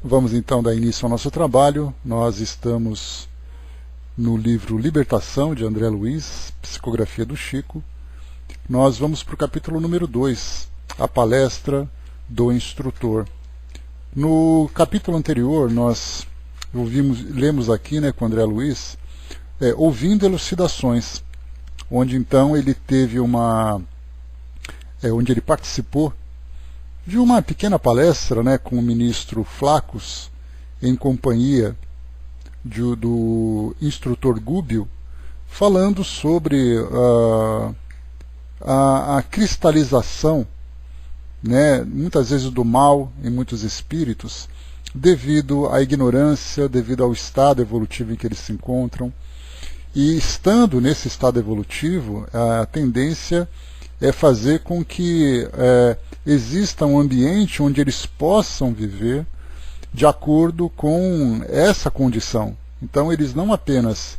Vamos então dar início ao nosso trabalho. Nós estamos no livro Libertação, de André Luiz, psicografia do Chico. Nós vamos para o capítulo número 2, a palestra do instrutor. No capítulo anterior, nós lemos aqui, com André Luiz, ouvindo elucidações, onde então ele teve onde ele participou de uma pequena palestra, com o ministro Flacos, em companhia do instrutor Gubbio, falando sobre a cristalização, muitas vezes do mal em muitos espíritos, devido à ignorância, devido ao estado evolutivo em que eles se encontram. E estando nesse estado evolutivo, a tendência é fazer com que exista um ambiente onde eles possam viver de acordo com essa condição. Então eles não apenas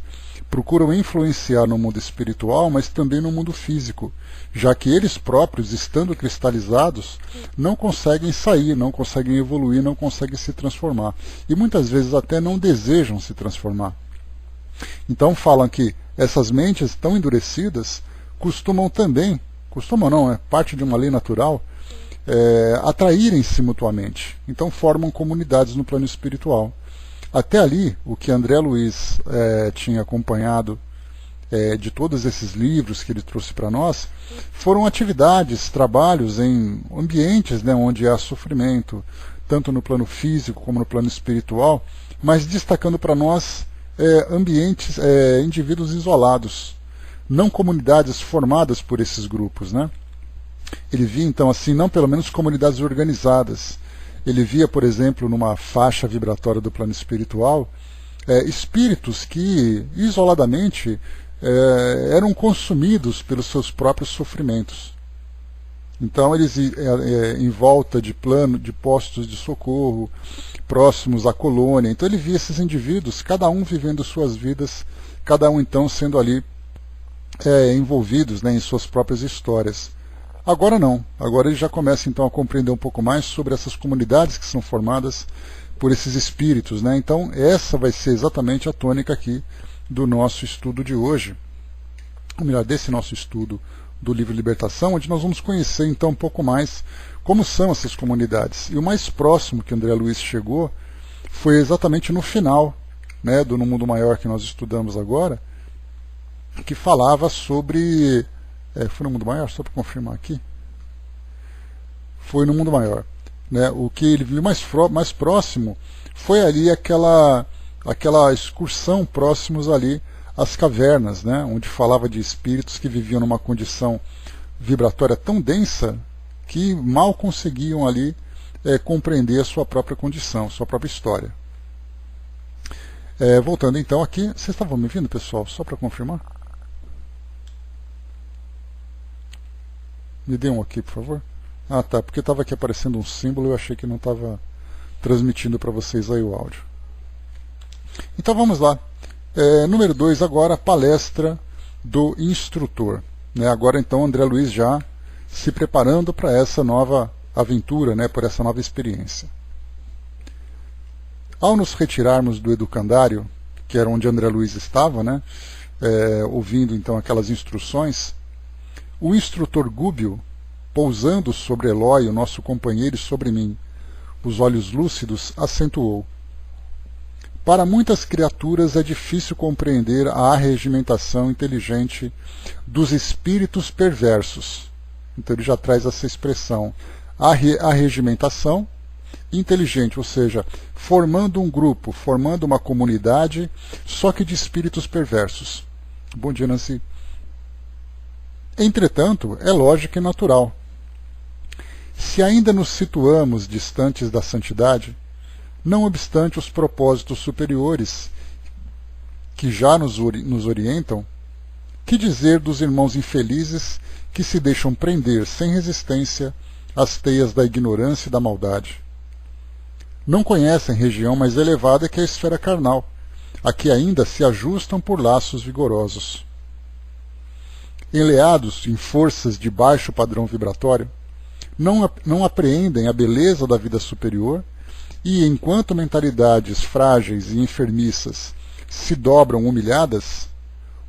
procuram influenciar no mundo espiritual, mas também no mundo físico, já que eles próprios, estando cristalizados, não conseguem sair, não conseguem evoluir, não conseguem se transformar. E muitas vezes até não desejam se transformar. Então falam que essas mentes tão endurecidas costumam não, é parte de uma lei natural, atraírem-se mutuamente. Então formam comunidades no plano espiritual. Até ali, o que André Luiz tinha acompanhado de todos esses livros que ele trouxe para nós, foram atividades, trabalhos em ambientes onde há sofrimento, tanto no plano físico como no plano espiritual, mas destacando para nós ambientes, indivíduos isolados, não comunidades formadas por esses grupos. Ele via então assim, não pelo menos comunidades organizadas. Ele via, por exemplo, numa faixa vibratória do plano espiritual, espíritos que isoladamente eram consumidos pelos seus próprios sofrimentos. Então eles em volta de postos de socorro, próximos à colônia. Então ele via esses indivíduos, cada um vivendo suas vidas, cada um então sendo ali envolvidos em suas próprias histórias. Agora não, agora ele já começa então a compreender um pouco mais sobre essas comunidades que são formadas por esses espíritos. Então essa vai ser exatamente a tônica aqui do nosso estudo de hoje, ou melhor, desse nosso estudo do livro Libertação, onde nós vamos conhecer então um pouco mais como são essas comunidades. E o mais próximo que André Luiz chegou foi exatamente no final do No Mundo Maior que nós estudamos agora, que falava sobre... foi no Mundo Maior? Só para confirmar aqui. Foi no Mundo Maior. O que ele viu mais próximo foi ali aquela excursão próximos ali às cavernas, onde falava de espíritos que viviam numa condição vibratória tão densa que mal conseguiam ali compreender a sua própria condição, sua própria história. Voltando então aqui, vocês estavam me ouvindo, pessoal? Só para confirmar. Me dê um aqui, por favor. Ah, tá, porque estava aqui aparecendo um símbolo e eu achei que não estava transmitindo para vocês aí o áudio. Então vamos lá. Número 2 agora, palestra do instrutor. Agora então André Luiz já se preparando para essa nova aventura, por essa nova experiência. Ao nos retirarmos do educandário, que era onde André Luiz estava, ouvindo então aquelas instruções, o instrutor Gubbio, pousando sobre Eloy, o nosso companheiro, e sobre mim, os olhos lúcidos, acentuou: para muitas criaturas é difícil compreender a arregimentação inteligente dos espíritos perversos. Então ele já traz essa expressão, arregimentação inteligente, ou seja, formando um grupo, formando uma comunidade, só que de espíritos perversos. Bom dia, Nancy. Entretanto, é lógico e natural. Se ainda nos situamos distantes da santidade, não obstante os propósitos superiores que já nos orientam, que dizer dos irmãos infelizes que se deixam prender sem resistência às teias da ignorância e da maldade? Não conhecem região mais elevada que a esfera carnal, a que ainda se ajustam por laços vigorosos. Enleados em forças de baixo padrão vibratório, não apreendem a beleza da vida superior E enquanto mentalidades frágeis e enfermiças se dobram humilhadas,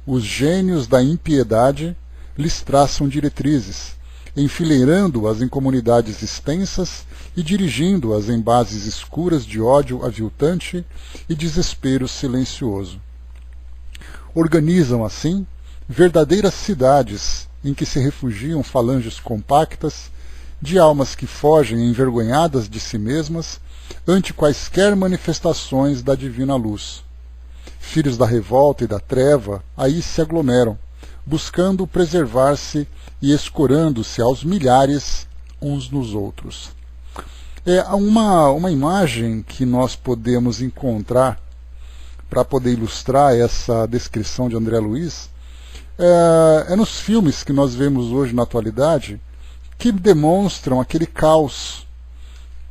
os gênios da impiedade lhes traçam diretrizes, enfileirando-as em comunidades extensas e dirigindo-as em bases escuras de ódio aviltante e desespero silencioso. Organizam, assim, verdadeiras cidades em que se refugiam falanges compactas de almas que fogem envergonhadas de si mesmas ante quaisquer manifestações da divina luz. Filhos da revolta e da treva aí se aglomeram, buscando preservar-se e escorando-se aos milhares uns nos outros. É uma imagem que nós podemos encontrar para poder ilustrar essa descrição de André Luiz é nos filmes que nós vemos hoje na atualidade, que demonstram aquele caos,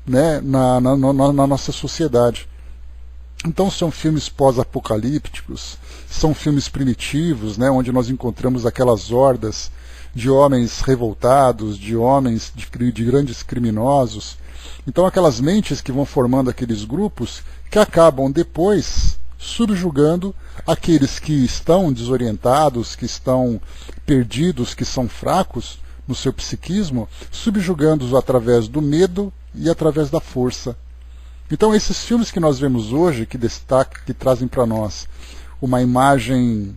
né, na nossa sociedade. Então são filmes pós-apocalípticos, são filmes primitivos, né, onde nós encontramos aquelas hordas de homens revoltados, de homens, de grandes criminosos. Então aquelas mentes que vão formando aqueles grupos que acabam depois subjugando aqueles que estão desorientados, que estão perdidos, que são fracos no seu psiquismo, subjugando-os através do medo e através da força. Então esses filmes que nós vemos hoje, que trazem para nós uma imagem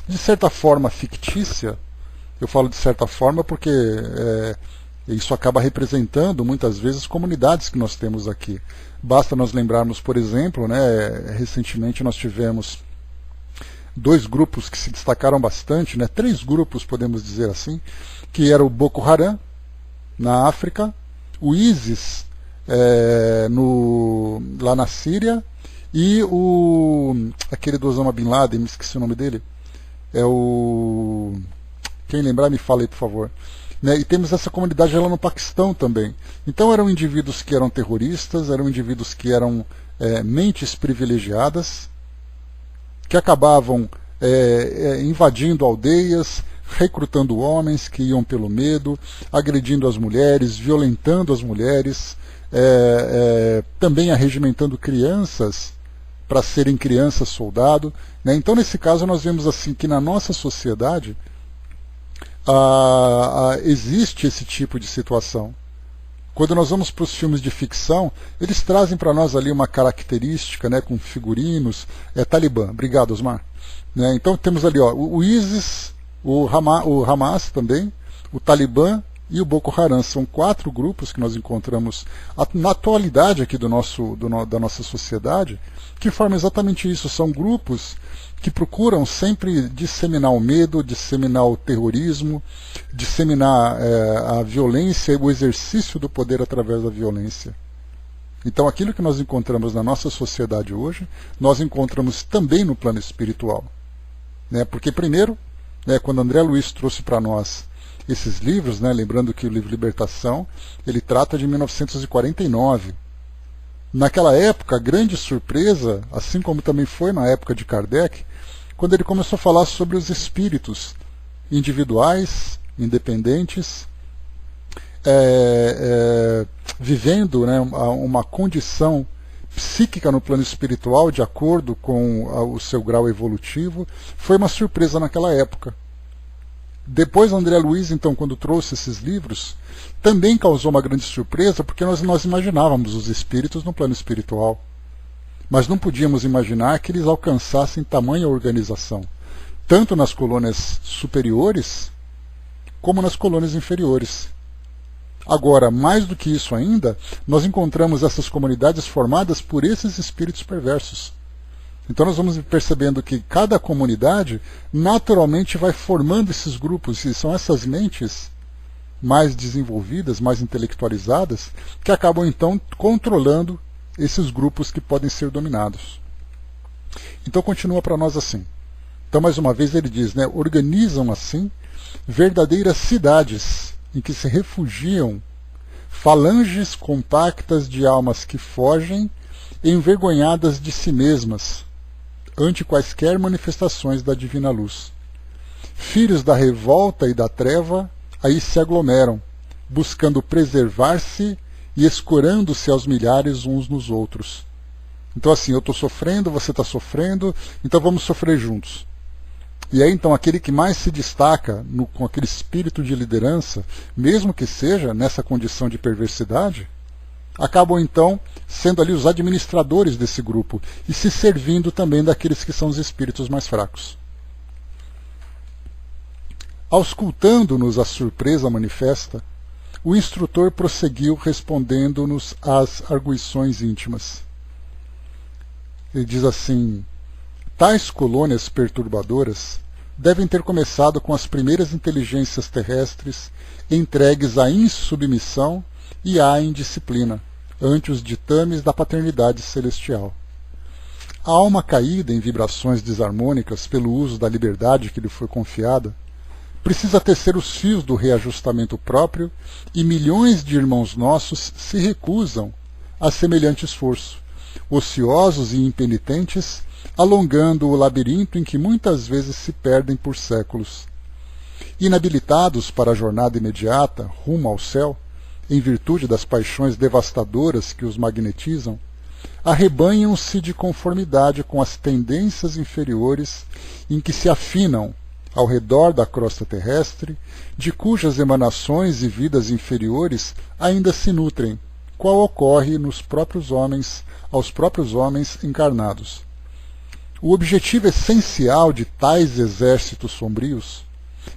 de certa forma fictícia, eu falo de certa forma porque isso acaba representando muitas vezes comunidades que nós temos aqui. Basta nós lembrarmos, por exemplo, né, recentemente nós tivemos 2 grupos que se destacaram bastante, né, 3 grupos, podemos dizer assim, que era o Boko Haram, na África, o ISIS, lá na Síria, e aquele do Osama Bin Laden, me esqueci o nome dele, quem lembrar me fala aí, por favor. Né, e temos essa comunidade lá no Paquistão também. Então eram indivíduos que eram terroristas, eram indivíduos que eram mentes privilegiadas, que acabavam invadindo aldeias, recrutando homens que iam pelo medo, agredindo as mulheres, violentando as mulheres, também arregimentando crianças para serem crianças soldado. Né? Então nesse caso nós vemos assim que na nossa sociedade existe esse tipo de situação. Quando nós vamos para os filmes de ficção, eles trazem para nós ali uma característica, né, com figurinos, Talibã. Obrigado, Osmar. Né, então temos ali o ISIS, o Hamas também, o Talibã e o Boko Haram. São 4 grupos que nós encontramos na atualidade aqui da nossa sociedade, que formam exatamente isso. São grupos que procuram sempre disseminar o medo, disseminar o terrorismo, disseminar a violência e o exercício do poder através da violência. Então aquilo que nós encontramos na nossa sociedade hoje, nós encontramos também no plano espiritual. Né? Porque primeiro, né, quando André Luiz trouxe para nós esses livros, né, lembrando que o livro Libertação, ele trata de 1949. Naquela época, a grande surpresa, assim como também foi na época de Kardec, quando ele começou a falar sobre os espíritos individuais, independentes, vivendo, né, uma condição psíquica no plano espiritual de acordo com o seu grau evolutivo, foi uma surpresa naquela época. Depois André Luiz, então, quando trouxe esses livros, também causou uma grande surpresa, porque nós imaginávamos os espíritos no plano espiritual. Mas não podíamos imaginar que eles alcançassem tamanha organização, tanto nas colônias superiores, como nas colônias inferiores. Agora, mais do que isso ainda, nós encontramos essas comunidades formadas por esses espíritos perversos. Então nós vamos percebendo que cada comunidade naturalmente vai formando esses grupos, e são essas mentes mais desenvolvidas, mais intelectualizadas, que acabam então controlando esses grupos que podem ser dominados. Então continua para nós assim. Então mais uma vez ele diz, né, organizam assim verdadeiras cidades em que se refugiam falanges compactas de almas que fogem envergonhadas de si mesmas ante quaisquer manifestações da divina luz. Filhos da revolta e da treva aí se aglomeram, buscando preservar-se e escorando-se aos milhares uns nos outros. Então assim, eu estou sofrendo, você está sofrendo, então vamos sofrer juntos. E aí então aquele que mais se destaca com aquele espírito de liderança, mesmo que seja nessa condição de perversidade, acabam então sendo ali os administradores desse grupo e se servindo também daqueles que são os espíritos mais fracos. Auscultando-nos a surpresa manifesta, o instrutor prosseguiu respondendo-nos às arguições íntimas. Ele diz assim: tais colônias perturbadoras devem ter começado com as primeiras inteligências terrestres entregues à insubmissão e à indisciplina, ante os ditames da paternidade celestial. A alma caída em vibrações desarmônicas pelo uso da liberdade que lhe foi confiada, precisa tecer os fios do reajustamento próprio, e milhões de irmãos nossos se recusam a semelhante esforço, ociosos e impenitentes, alongando o labirinto em que muitas vezes se perdem por séculos. Inabilitados para a jornada imediata, rumo ao céu, em virtude das paixões devastadoras que os magnetizam, arrebanham-se de conformidade com as tendências inferiores em que se afinam ao redor da crosta terrestre, de cujas emanações e vidas inferiores ainda se nutrem, qual ocorre nos próprios homens, aos próprios homens encarnados. O objetivo essencial de tais exércitos sombrios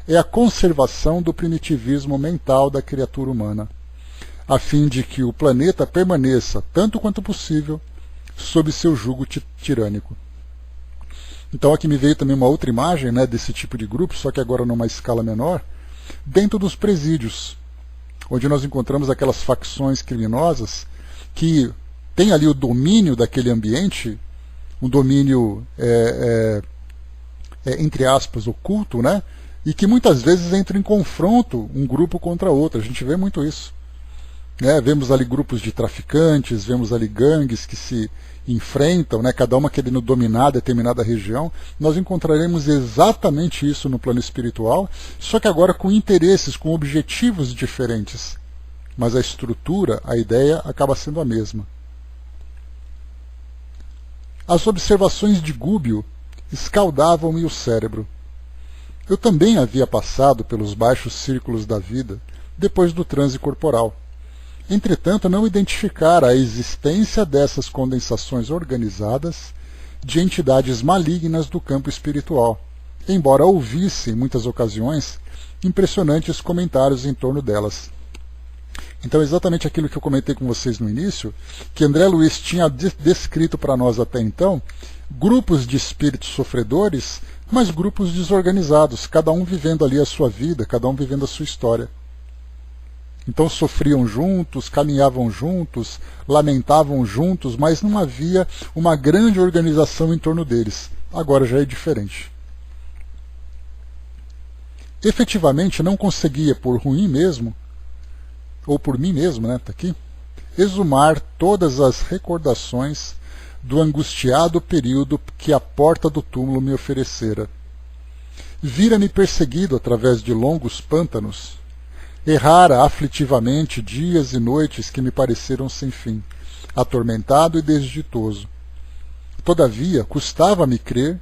é a conservação do primitivismo mental da criatura humana, a fim de que o planeta permaneça, tanto quanto possível, sob seu jugo tirânico. Então aqui me veio também uma outra imagem, né, desse tipo de grupo, só que agora numa escala menor, dentro dos presídios, onde nós encontramos aquelas facções criminosas que têm ali o domínio daquele ambiente, um domínio, entre aspas, oculto, né, e que muitas vezes entra em confronto um grupo contra outro. A gente vê muito isso. Vemos ali grupos de traficantes, vemos ali gangues que se enfrentam, cada uma querendo dominar determinada região. Nós encontraremos exatamente isso no plano espiritual, só que agora com interesses, com objetivos diferentes. Mas a estrutura, a ideia, acaba sendo a mesma. As observações de Gúbio escaldavam-me o cérebro. Eu também havia passado pelos baixos círculos da vida depois do transe corporal. Entretanto, não identificara a existência dessas condensações organizadas de entidades malignas do campo espiritual, embora ouvisse, em muitas ocasiões, impressionantes comentários em torno delas. Então, exatamente aquilo que eu comentei com vocês no início, que André Luiz tinha descrito para nós até então, grupos de espíritos sofredores, mas grupos desorganizados, cada um vivendo ali a sua vida, cada um vivendo a sua história. Então sofriam juntos, caminhavam juntos, lamentavam juntos, mas não havia uma grande organização em torno deles. Agora já é diferente. Efetivamente não conseguia, por ruim mesmo, ou por mim mesmo, tá aqui, exumar todas as recordações do angustiado período que a porta do túmulo me oferecera. Vira-me perseguido através de longos pântanos, errara aflitivamente dias e noites que me pareceram sem fim, atormentado e desditoso. Todavia, custava-me crer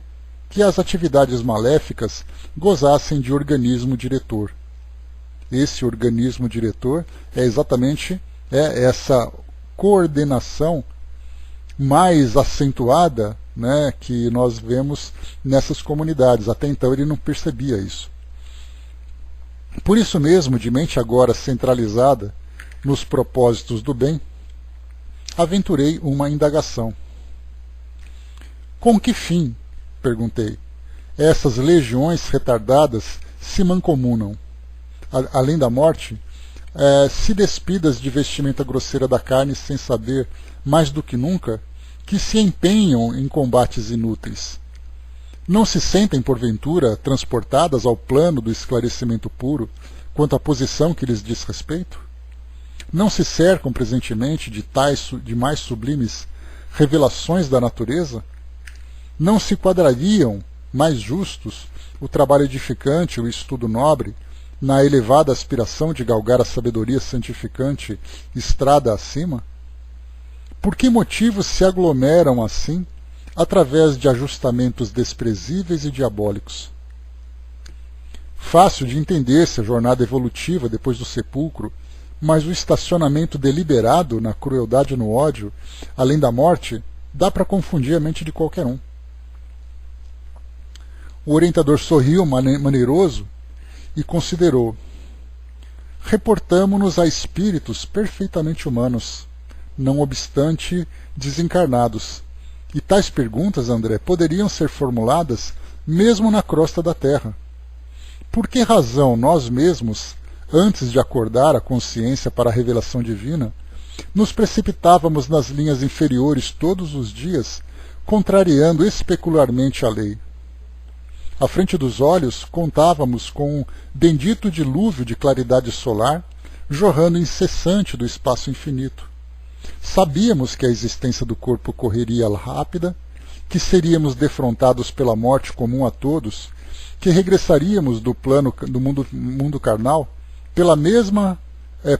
que as atividades maléficas gozassem de organismo diretor. Esse organismo diretor é exatamente essa coordenação mais acentuada, que nós vemos nessas comunidades. Até então ele não percebia isso. Por isso mesmo, de mente agora centralizada nos propósitos do bem, aventurei uma indagação. Com que fim, perguntei, essas legiões retardadas se mancomunam? Além da morte, se despidas de vestimenta grosseira da carne sem saber, mais do que nunca, que se empenham em combates inúteis. Não se sentem, porventura, transportadas ao plano do esclarecimento puro quanto à posição que lhes diz respeito? Não se cercam presentemente de mais sublimes revelações da natureza? Não se quadrariam mais justos o trabalho edificante, o estudo nobre, na elevada aspiração de galgar a sabedoria santificante estrada acima? Por que motivos se aglomeram assim, através de ajustamentos desprezíveis e diabólicos? Fácil de entender-se a jornada evolutiva depois do sepulcro, mas o estacionamento deliberado na crueldade e no ódio, além da morte, dá para confundir a mente de qualquer um. O orientador sorriu maneiroso e considerou: reportamo-nos a espíritos perfeitamente humanos, não obstante desencarnados. E tais perguntas, André, poderiam ser formuladas mesmo na crosta da Terra. Por que razão nós mesmos, antes de acordar a consciência para a revelação divina, nos precipitávamos nas linhas inferiores todos os dias, contrariando especularmente a lei? À frente dos olhos, contávamos com um bendito dilúvio de claridade solar, jorrando incessante do espaço infinito. Sabíamos que a existência do corpo correria rápida, que seríamos defrontados pela morte comum a todos, que regressaríamos do plano do mundo carnal pela mesma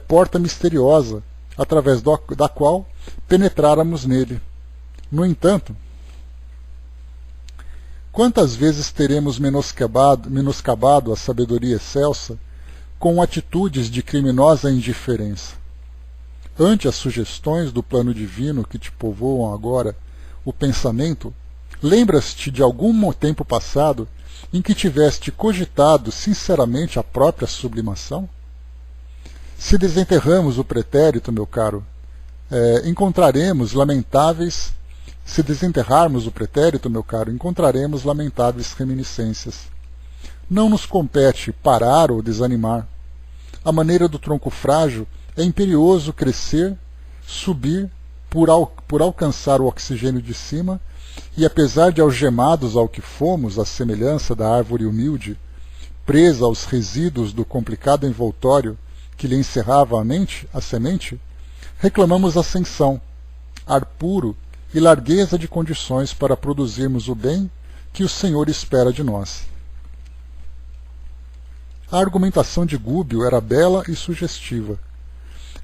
porta misteriosa, através da qual penetráramos nele. No entanto, quantas vezes teremos menoscabado a sabedoria excelsa com atitudes de criminosa indiferença? Ante as sugestões do plano divino que te povoam agora o pensamento, lembras-te de algum tempo passado em que tiveste cogitado sinceramente a própria sublimação? Se desenterramos o pretérito, meu caro, encontraremos lamentáveis reminiscências. Não nos compete parar ou desanimar. À maneira do tronco frágil, é imperioso crescer, subir, por alcançar o oxigênio de cima, e apesar de algemados ao que fomos, à semelhança da árvore humilde, presa aos resíduos do complicado envoltório que lhe encerrava a semente, reclamamos ascensão, ar puro e largueza de condições para produzirmos o bem que o Senhor espera de nós. A argumentação de Gúbio era bela e sugestiva.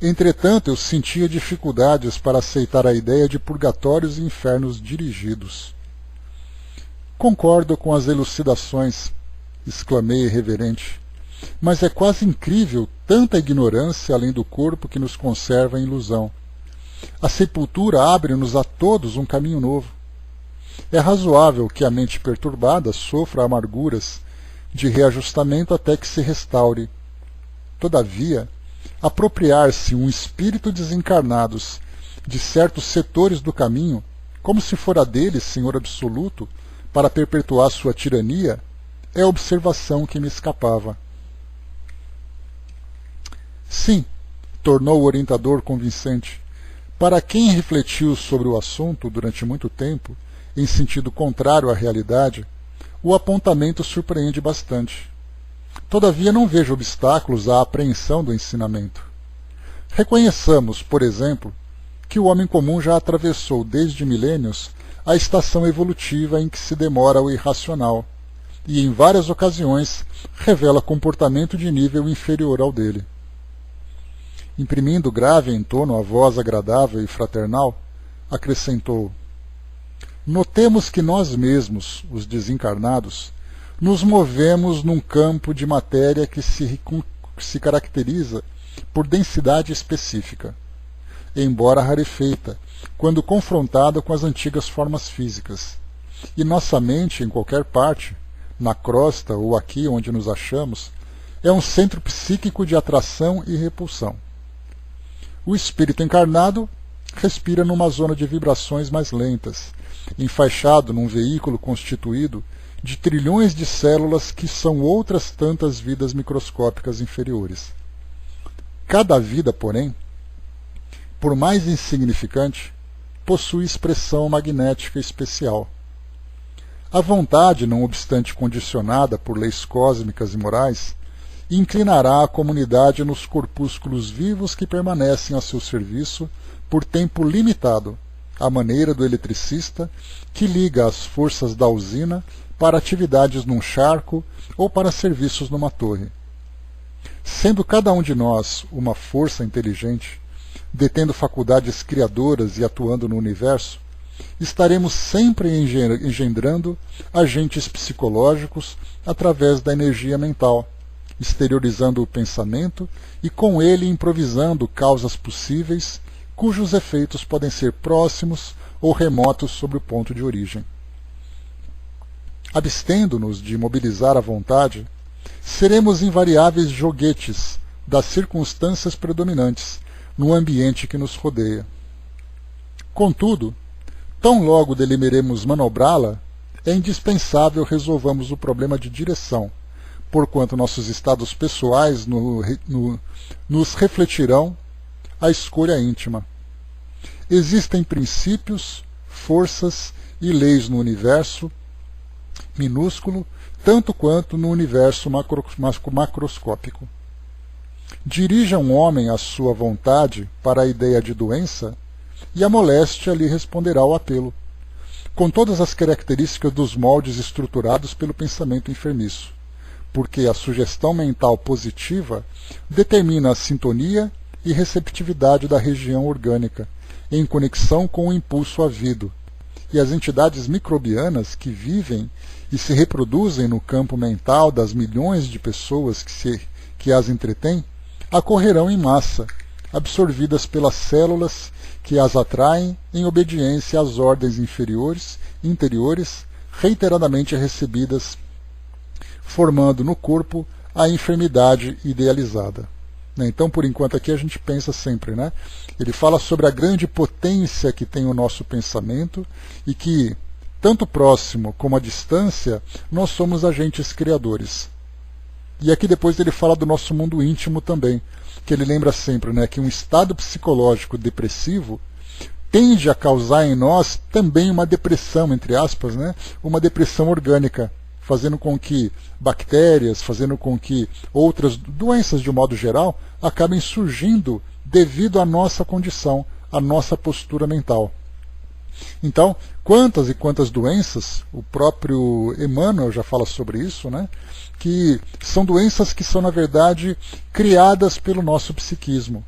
Entretanto, eu sentia dificuldades para aceitar a ideia de purgatórios e infernos dirigidos. Concordo com as elucidações, exclamei reverente, mas é quase incrível tanta ignorância além do corpo que nos conserva em ilusão. A sepultura abre-nos a todos um caminho novo. É razoável que a mente perturbada sofra amarguras de reajustamento até que se restaure. Todavia, apropriar-se um espírito desencarnados de certos setores do caminho, como se fora dele senhor absoluto, para perpetuar sua tirania, é a observação que me escapava. Sim, tornou o orientador convincente, para quem refletiu sobre o assunto durante muito tempo, em sentido contrário à realidade, o apontamento surpreende bastante. Todavia não vejo obstáculos à apreensão do ensinamento. Reconheçamos, por exemplo, que o homem comum já atravessou desde milênios a estação evolutiva em que se demora o irracional, e em várias ocasiões revela comportamento de nível inferior ao dele. Imprimindo grave em tono a voz agradável e fraternal, acrescentou: notemos que nós mesmos, os desencarnados, nos movemos num campo de matéria que se caracteriza por densidade específica, embora rarefeita, quando confrontada com as antigas formas físicas. E nossa mente, em qualquer parte, na crosta ou aqui onde nos achamos, é um centro psíquico de atração e repulsão. O espírito encarnado respira numa zona de vibrações mais lentas, enfaixado num veículo constituído de trilhões de células que são outras tantas vidas microscópicas inferiores. Cada vida, porém, por mais insignificante, possui expressão magnética especial. A vontade, não obstante condicionada por leis cósmicas e morais, inclinará a comunidade nos corpúsculos vivos que permanecem a seu serviço por tempo limitado, à maneira do eletricista que liga as forças da usina para atividades num charco ou para serviços numa torre. Sendo cada um de nós uma força inteligente, detendo faculdades criadoras e atuando no universo, estaremos sempre engendrando agentes psicológicos através da energia mental, exteriorizando o pensamento e com ele improvisando causas possíveis cujos efeitos podem ser próximos ou remotos sobre o ponto de origem. Abstendo-nos de mobilizar a vontade, seremos invariáveis joguetes das circunstâncias predominantes no ambiente que nos rodeia. Contudo, tão logo deliberemos manobrá-la, é indispensável resolvamos o problema de direção, porquanto nossos estados pessoais nos refletirão a escolha íntima. Existem princípios, forças e leis no universo minúsculo, tanto quanto no universo macroscópico. Dirija um homem a sua vontade para a ideia de doença, e a moléstia lhe responderá ao apelo, com todas as características dos moldes estruturados pelo pensamento enfermiço, porque a sugestão mental positiva determina a sintonia e receptividade da região orgânica, em conexão com o impulso havido, e as entidades microbianas que vivem e se reproduzem no campo mental das milhões de pessoas que as entretêm, acorrerão em massa, absorvidas pelas células que as atraem em obediência às ordens interiores, reiteradamente recebidas, formando no corpo a enfermidade idealizada. Então, por enquanto, aqui a gente pensa sempre, né? Ele fala sobre a grande potência que tem o nosso pensamento e que, tanto próximo como à distância, nós somos agentes criadores. E aqui depois ele fala do nosso mundo íntimo também, que ele lembra sempre, né, que um estado psicológico depressivo tende a causar em nós também uma depressão, entre aspas, né, uma depressão orgânica, fazendo com que bactérias, fazendo com que outras doenças de um modo geral acabem surgindo devido à nossa condição, à nossa postura mental. Então, quantas e quantas doenças, o próprio Emmanuel já fala sobre isso, né? Que são doenças que são, na verdade, criadas pelo nosso psiquismo.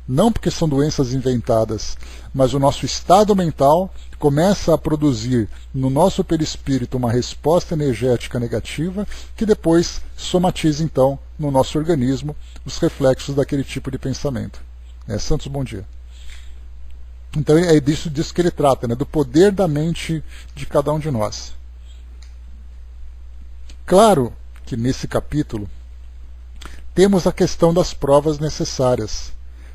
Não porque são doenças inventadas, mas o nosso estado mental começa a produzir no nosso perispírito uma resposta energética negativa que depois somatiza, então, no nosso organismo os reflexos daquele tipo de pensamento. Santos, bom dia. Então é disso que ele trata, né? Do poder da mente de cada um de nós. Claro que nesse capítulo temos a questão das provas necessárias,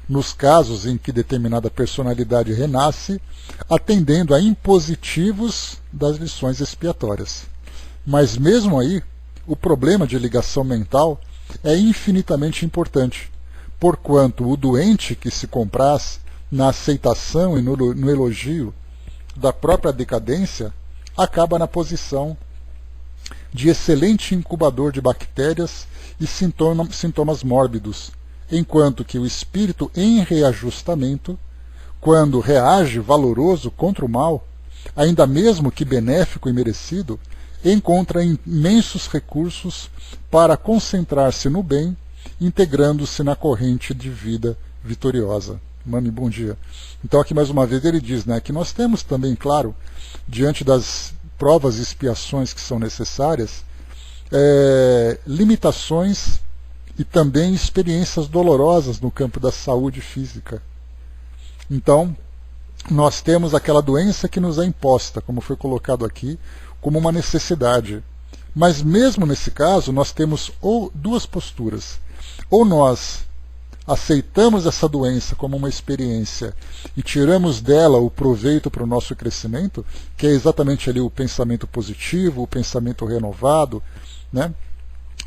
nos casos em que determinada personalidade renasce, atendendo a impositivos das lições expiatórias. Mas mesmo aí, o problema de ligação mental é infinitamente importante, porquanto o doente que se compraz na aceitação e no elogio da própria decadência, acaba na posição de excelente incubador de bactérias e sintomas mórbidos, enquanto que o espírito em reajustamento, quando reage valoroso contra o mal, ainda mesmo que benéfico e merecido, encontra imensos recursos para concentrar-se no bem, integrando-se na corrente de vida vitoriosa. Mami, bom dia. Então aqui mais uma vez ele diz, né, que nós temos também, claro, diante das provas e expiações que são necessárias, limitações e também experiências dolorosas no campo da saúde física. Então, nós temos aquela doença que nos é imposta, como foi colocado aqui, como uma necessidade. Mas mesmo nesse caso, nós temos duas posturas. Ou nós aceitamos essa doença como uma experiência e tiramos dela o proveito para o nosso crescimento, que é exatamente ali o pensamento positivo, o pensamento renovado, né?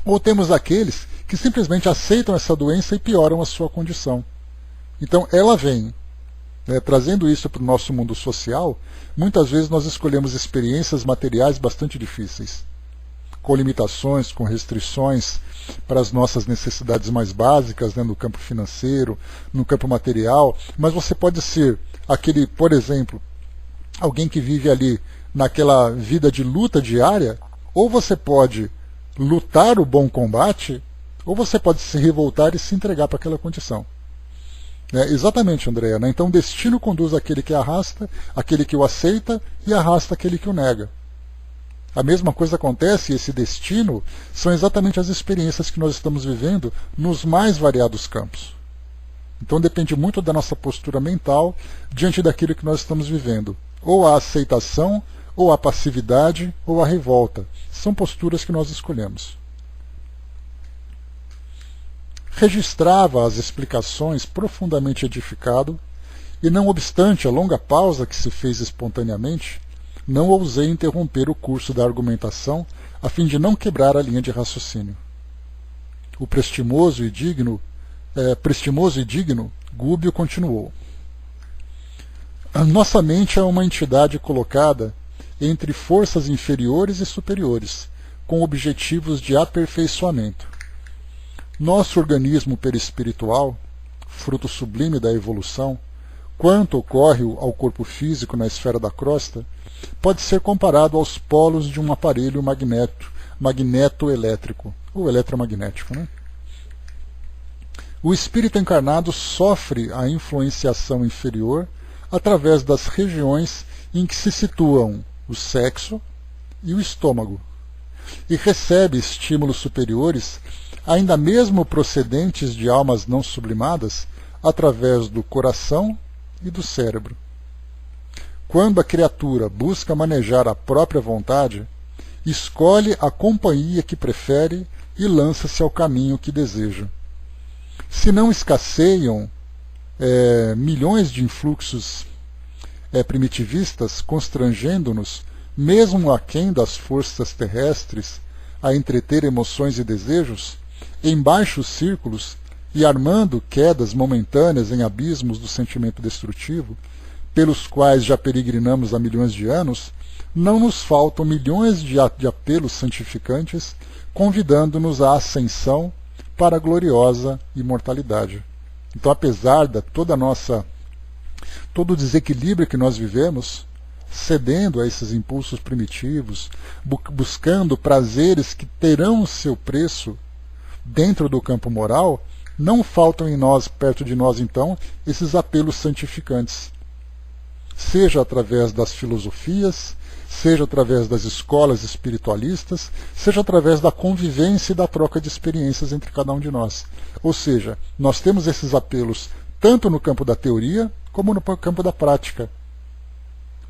Ou temos aqueles que simplesmente aceitam essa doença e pioram a sua condição. Então ela vem, né, trazendo isso para o nosso mundo social. Muitas vezes nós escolhemos experiências materiais bastante difíceis, com limitações, com restrições para as nossas necessidades mais básicas, né, no campo financeiro, no campo material, mas você pode ser aquele, por exemplo, alguém que vive ali naquela vida de luta diária, ou você pode lutar o bom combate, ou você pode se revoltar e se entregar para aquela condição. Exatamente, Andréa. Né? Então o destino conduz aquele que arrasta, aquele que o aceita e arrasta aquele que o nega. A mesma coisa acontece, e esse destino são exatamente as experiências que nós estamos vivendo nos mais variados campos. Então depende muito da nossa postura mental diante daquilo que nós estamos vivendo. Ou a aceitação, ou a passividade, ou a revolta. São posturas que nós escolhemos. Registrava as explicações profundamente edificado, e não obstante a longa pausa que se fez espontaneamente, não ousei interromper o curso da argumentação a fim de não quebrar a linha de raciocínio. O prestimoso e digno, Gúbio continuou. A nossa mente é uma entidade colocada entre forças inferiores e superiores, com objetivos de aperfeiçoamento. Nosso organismo perispiritual, fruto sublime da evolução, quanto ocorre ao corpo físico na esfera da crosta, pode ser comparado aos polos de um aparelho magnetoelétrico, ou eletromagnético. Né? O espírito encarnado sofre a influenciação inferior através das regiões em que se situam o sexo e o estômago, e recebe estímulos superiores, ainda mesmo procedentes de almas não sublimadas, através do coração e do cérebro. Quando a criatura busca manejar a própria vontade, escolhe a companhia que prefere e lança-se ao caminho que deseja. Se não escasseiam milhões de influxos primitivistas, constrangendo-nos, mesmo aquém das forças terrestres, a entreter emoções e desejos, em baixos círculos e armando quedas momentâneas em abismos do sentimento destrutivo, pelos quais já peregrinamos há milhões de anos, não nos faltam milhões de apelos santificantes, convidando-nos à ascensão para a gloriosa imortalidade. Então, apesar de todo o desequilíbrio que nós vivemos, cedendo a esses impulsos primitivos, buscando prazeres que terão seu preço dentro do campo moral, não faltam em nós, perto de nós então, esses apelos santificantes. Seja através das filosofias, seja através das escolas espiritualistas, seja através da convivência e da troca de experiências entre cada um de nós. Ou seja, nós temos esses apelos tanto no campo da teoria como no campo da prática.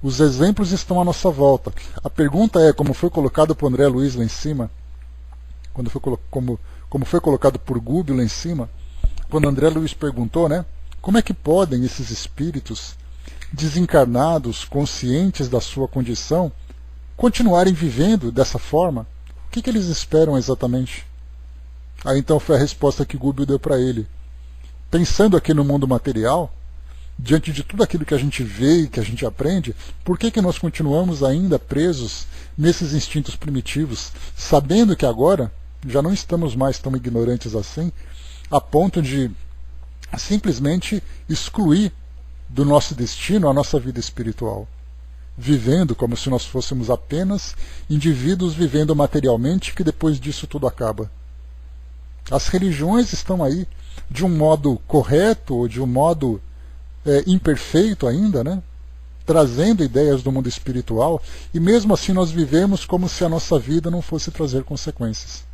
Os exemplos estão à nossa volta. A pergunta é, como foi colocado por André Luiz lá em cima, como foi colocado por Gúbio lá em cima, quando André Luiz perguntou, né, como é que podem esses espíritos desencarnados, conscientes da sua condição, continuarem vivendo dessa forma? O que eles esperam exatamente? Aí então foi a resposta que Gúbio deu para ele. Pensando aqui no mundo material, diante de tudo aquilo que a gente vê e que a gente aprende, por que nós continuamos ainda presos nesses instintos primitivos, sabendo que agora já não estamos mais tão ignorantes assim, a ponto de simplesmente excluir do nosso destino a nossa vida espiritual, vivendo como se nós fôssemos apenas indivíduos vivendo materialmente, que depois disso tudo acaba. As religiões estão aí de um modo correto ou de um modo imperfeito ainda, né? Trazendo ideias do mundo espiritual, e mesmo assim nós vivemos como se a nossa vida não fosse trazer consequências.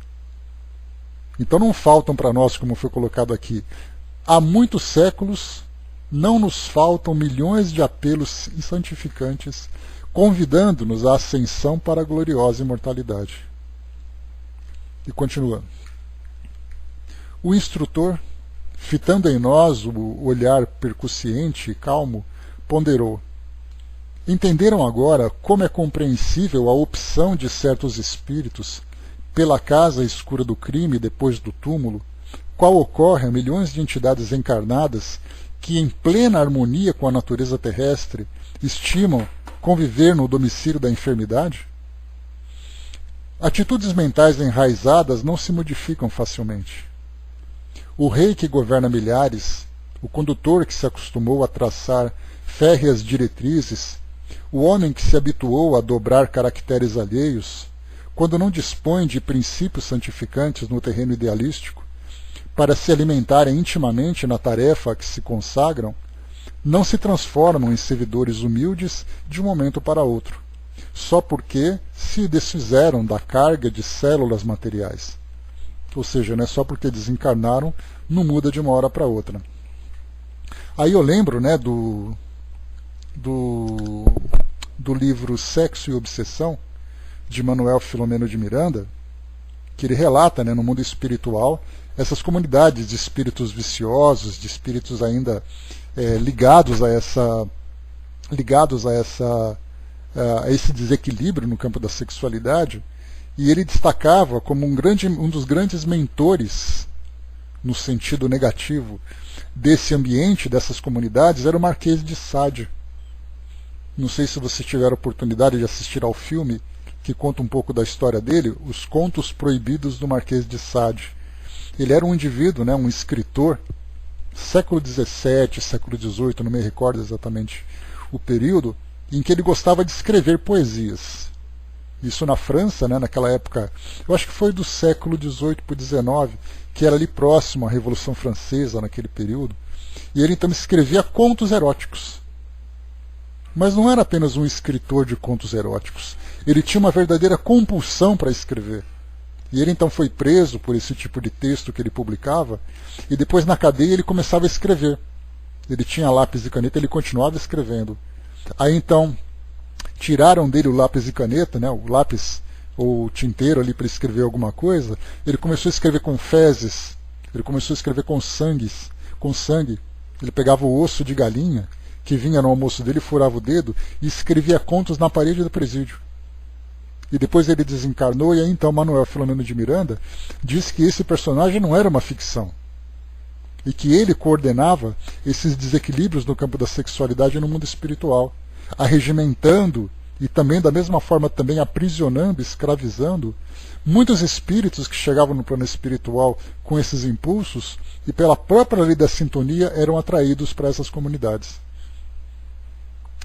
Então não faltam para nós, como foi colocado aqui, há muitos séculos não nos faltam milhões de apelos santificantes, convidando-nos à ascensão para a gloriosa imortalidade. E continua. O instrutor, fitando em nós o olhar percussiente e calmo, ponderou. Entenderam agora como é compreensível a opção de certos espíritos pela casa escura do crime depois do túmulo, qual ocorre a milhões de entidades encarnadas que, em plena harmonia com a natureza terrestre, estimam conviver no domicílio da enfermidade? Atitudes mentais enraizadas não se modificam facilmente. O rei que governa milhares, o condutor que se acostumou a traçar férreas diretrizes, o homem que se habituou a dobrar caracteres alheios, quando não dispõe de princípios santificantes no terreno idealístico, para se alimentarem intimamente na tarefa a que se consagram, não se transformam em servidores humildes de um momento para outro, só porque se desfizeram da carga de células materiais. Ou seja, não é só porque desencarnaram, não muda de uma hora para outra. Aí eu lembro, né, do livro Sexo e Obsessão, de Manuel Filomeno de Miranda, que ele relata, né, no mundo espiritual, essas comunidades de espíritos viciosos, de espíritos ainda ligados a esse desequilíbrio no campo da sexualidade, e ele destacava como um dos grandes mentores, no sentido negativo, desse ambiente, dessas comunidades, era o Marquês de Sade. Não sei se você tiver a oportunidade de assistir ao filme que conta um pouco da história dele, Os Contos Proibidos do Marquês de Sade. Ele era um indivíduo, né, um escritor, século XVII, século XVIII, não me recordo exatamente o período, em que ele gostava de escrever poesias. Isso na França, né, naquela época, eu acho que foi do século XVIII para o XIX, que era ali próximo à Revolução Francesa, naquele período. E ele então escrevia contos eróticos. Mas não era apenas um escritor de contos eróticos. Ele tinha uma verdadeira compulsão para escrever. E ele então foi preso por esse tipo de texto que ele publicava, e depois na cadeia ele começava a escrever. Ele tinha lápis e caneta, ele continuava escrevendo. Aí então tiraram dele o lápis e caneta, né, o lápis ou tinteiro ali para escrever alguma coisa. Ele começou a escrever com fezes, ele começou a escrever com sangue. Ele pegava o osso de galinha que vinha no almoço dele, furava o dedo e escrevia contos na parede do presídio. E depois ele desencarnou, e aí então Manuel Filomeno de Miranda disse que esse personagem não era uma ficção, e que ele coordenava esses desequilíbrios no campo da sexualidade no mundo espiritual, arregimentando e também da mesma forma também aprisionando, escravizando muitos espíritos que chegavam no plano espiritual com esses impulsos e pela própria lei da sintonia eram atraídos para essas comunidades.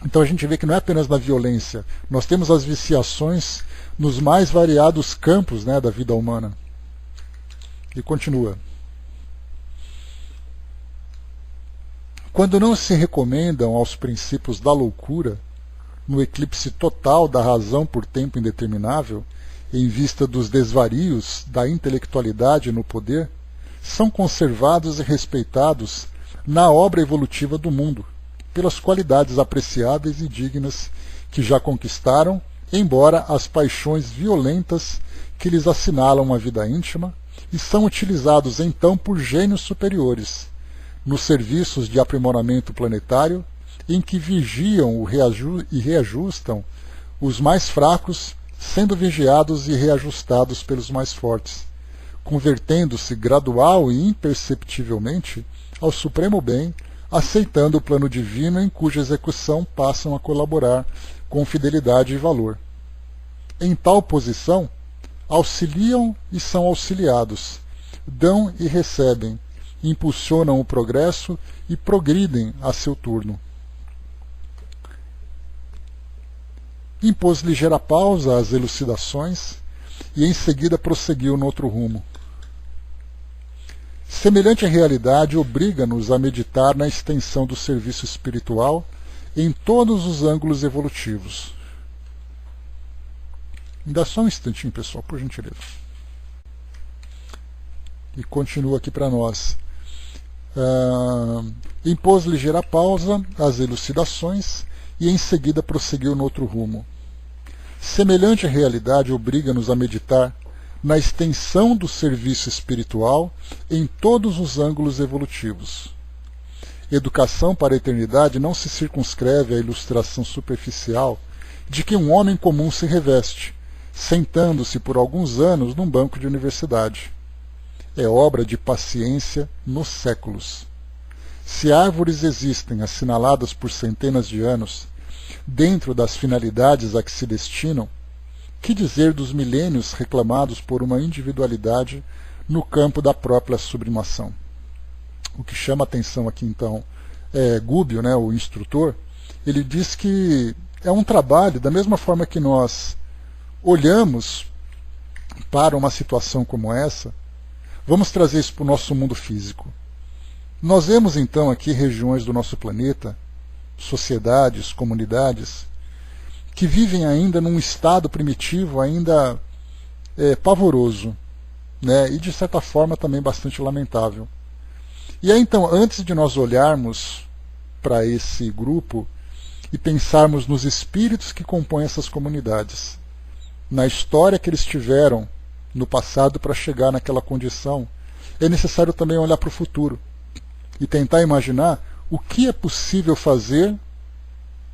Então a gente vê que não é apenas na violência, nós temos as viciações nos mais variados campos, né, da vida humana. E continua. Quando não se recomendam aos princípios da loucura, no eclipse total da razão por tempo indeterminável, em vista dos desvarios da intelectualidade no poder, são conservados e respeitados na obra evolutiva do mundo, pelas qualidades apreciáveis e dignas que já conquistaram, embora as paixões violentas que lhes assinalam a vida íntima, e são utilizados então por gênios superiores, nos serviços de aprimoramento planetário, em que vigiam e reajustam os mais fracos, sendo vigiados e reajustados pelos mais fortes, convertendo-se gradual e imperceptivelmente ao supremo bem, aceitando o plano divino em cuja execução passam a colaborar com fidelidade e valor. Em tal posição, auxiliam e são auxiliados, dão e recebem, impulsionam o progresso e progridem a seu turno. Impôs ligeira pausa às elucidações e em seguida prosseguiu no outro rumo. Semelhante realidade obriga-nos a meditar na extensão do serviço espiritual em todos os ângulos evolutivos. Me dá só um instantinho, pessoal, por gentileza. E continua aqui para nós. Impôs ligeira pausa às elucidações e em seguida prosseguiu no outro rumo. Semelhante realidade obriga-nos a meditar na extensão do serviço espiritual em todos os ângulos evolutivos. Educação para a eternidade não se circunscreve à ilustração superficial de que um homem comum se reveste, sentando-se por alguns anos num banco de universidade. É obra de paciência nos séculos. Se árvores existem assinaladas por centenas de anos, dentro das finalidades a que se destinam, que dizer dos milênios reclamados por uma individualidade no campo da própria sublimação? O que chama a atenção aqui, então, é Gubbio, né, o instrutor, ele diz que é um trabalho, da mesma forma que nós olhamos para uma situação como essa, Vamos trazer isso para o nosso mundo físico. Nós vemos então aqui regiões do nosso planeta, sociedades, comunidades, que vivem ainda num estado primitivo, ainda pavoroso, né? E de certa forma também bastante lamentável. E aí então, antes de nós olharmos para esse grupo e pensarmos nos espíritos que compõem essas comunidades, na história que eles tiveram no passado para chegar naquela condição, é necessário também olhar para o futuro e tentar imaginar o que é possível fazer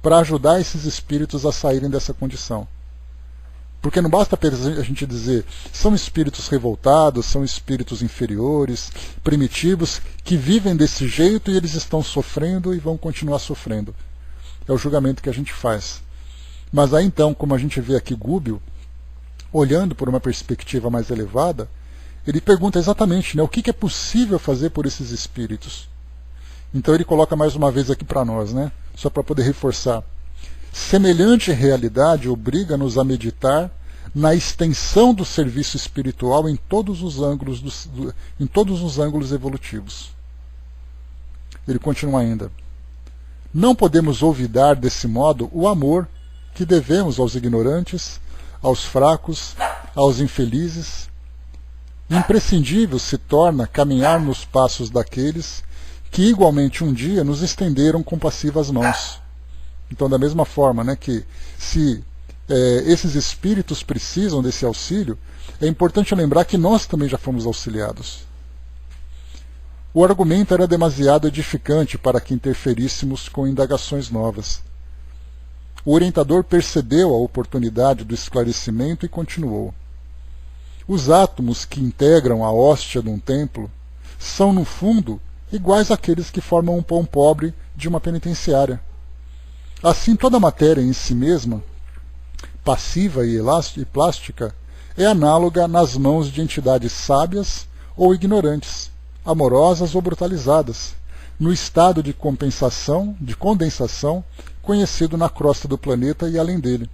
para ajudar esses espíritos a saírem dessa condição. Porque não basta a gente dizer, são espíritos revoltados, são espíritos inferiores, primitivos, que vivem desse jeito e eles estão sofrendo e vão continuar sofrendo. É o julgamento que a gente faz. Mas aí então, como a gente vê aqui Gubbio, olhando por uma perspectiva mais elevada, ele pergunta exatamente, né, o que é possível fazer por esses espíritos. Então ele coloca mais uma vez aqui para nós, né, só para poder reforçar. Semelhante realidade obriga-nos a meditar na extensão do serviço espiritual em todos os ângulos evolutivos. Ele continua ainda. Não podemos olvidar desse modo o amor que devemos aos ignorantes, aos fracos, aos infelizes. Imprescindível se torna caminhar nos passos daqueles que igualmente um dia nos estenderam compassivas mãos. Então, da mesma forma, né, que se esses espíritos precisam desse auxílio, é importante lembrar que nós também já fomos auxiliados. O argumento era demasiado edificante para que interferíssemos com indagações novas. O orientador percebeu a oportunidade do esclarecimento e continuou. Os átomos que integram a hóstia de um templo são, no fundo, iguais àqueles que formam um pão pobre de uma penitenciária. Assim, toda a matéria em si mesma, passiva e plástica, é análoga nas mãos de entidades sábias ou ignorantes, amorosas ou brutalizadas, no estado de condensação, conhecido na crosta do planeta e além dele.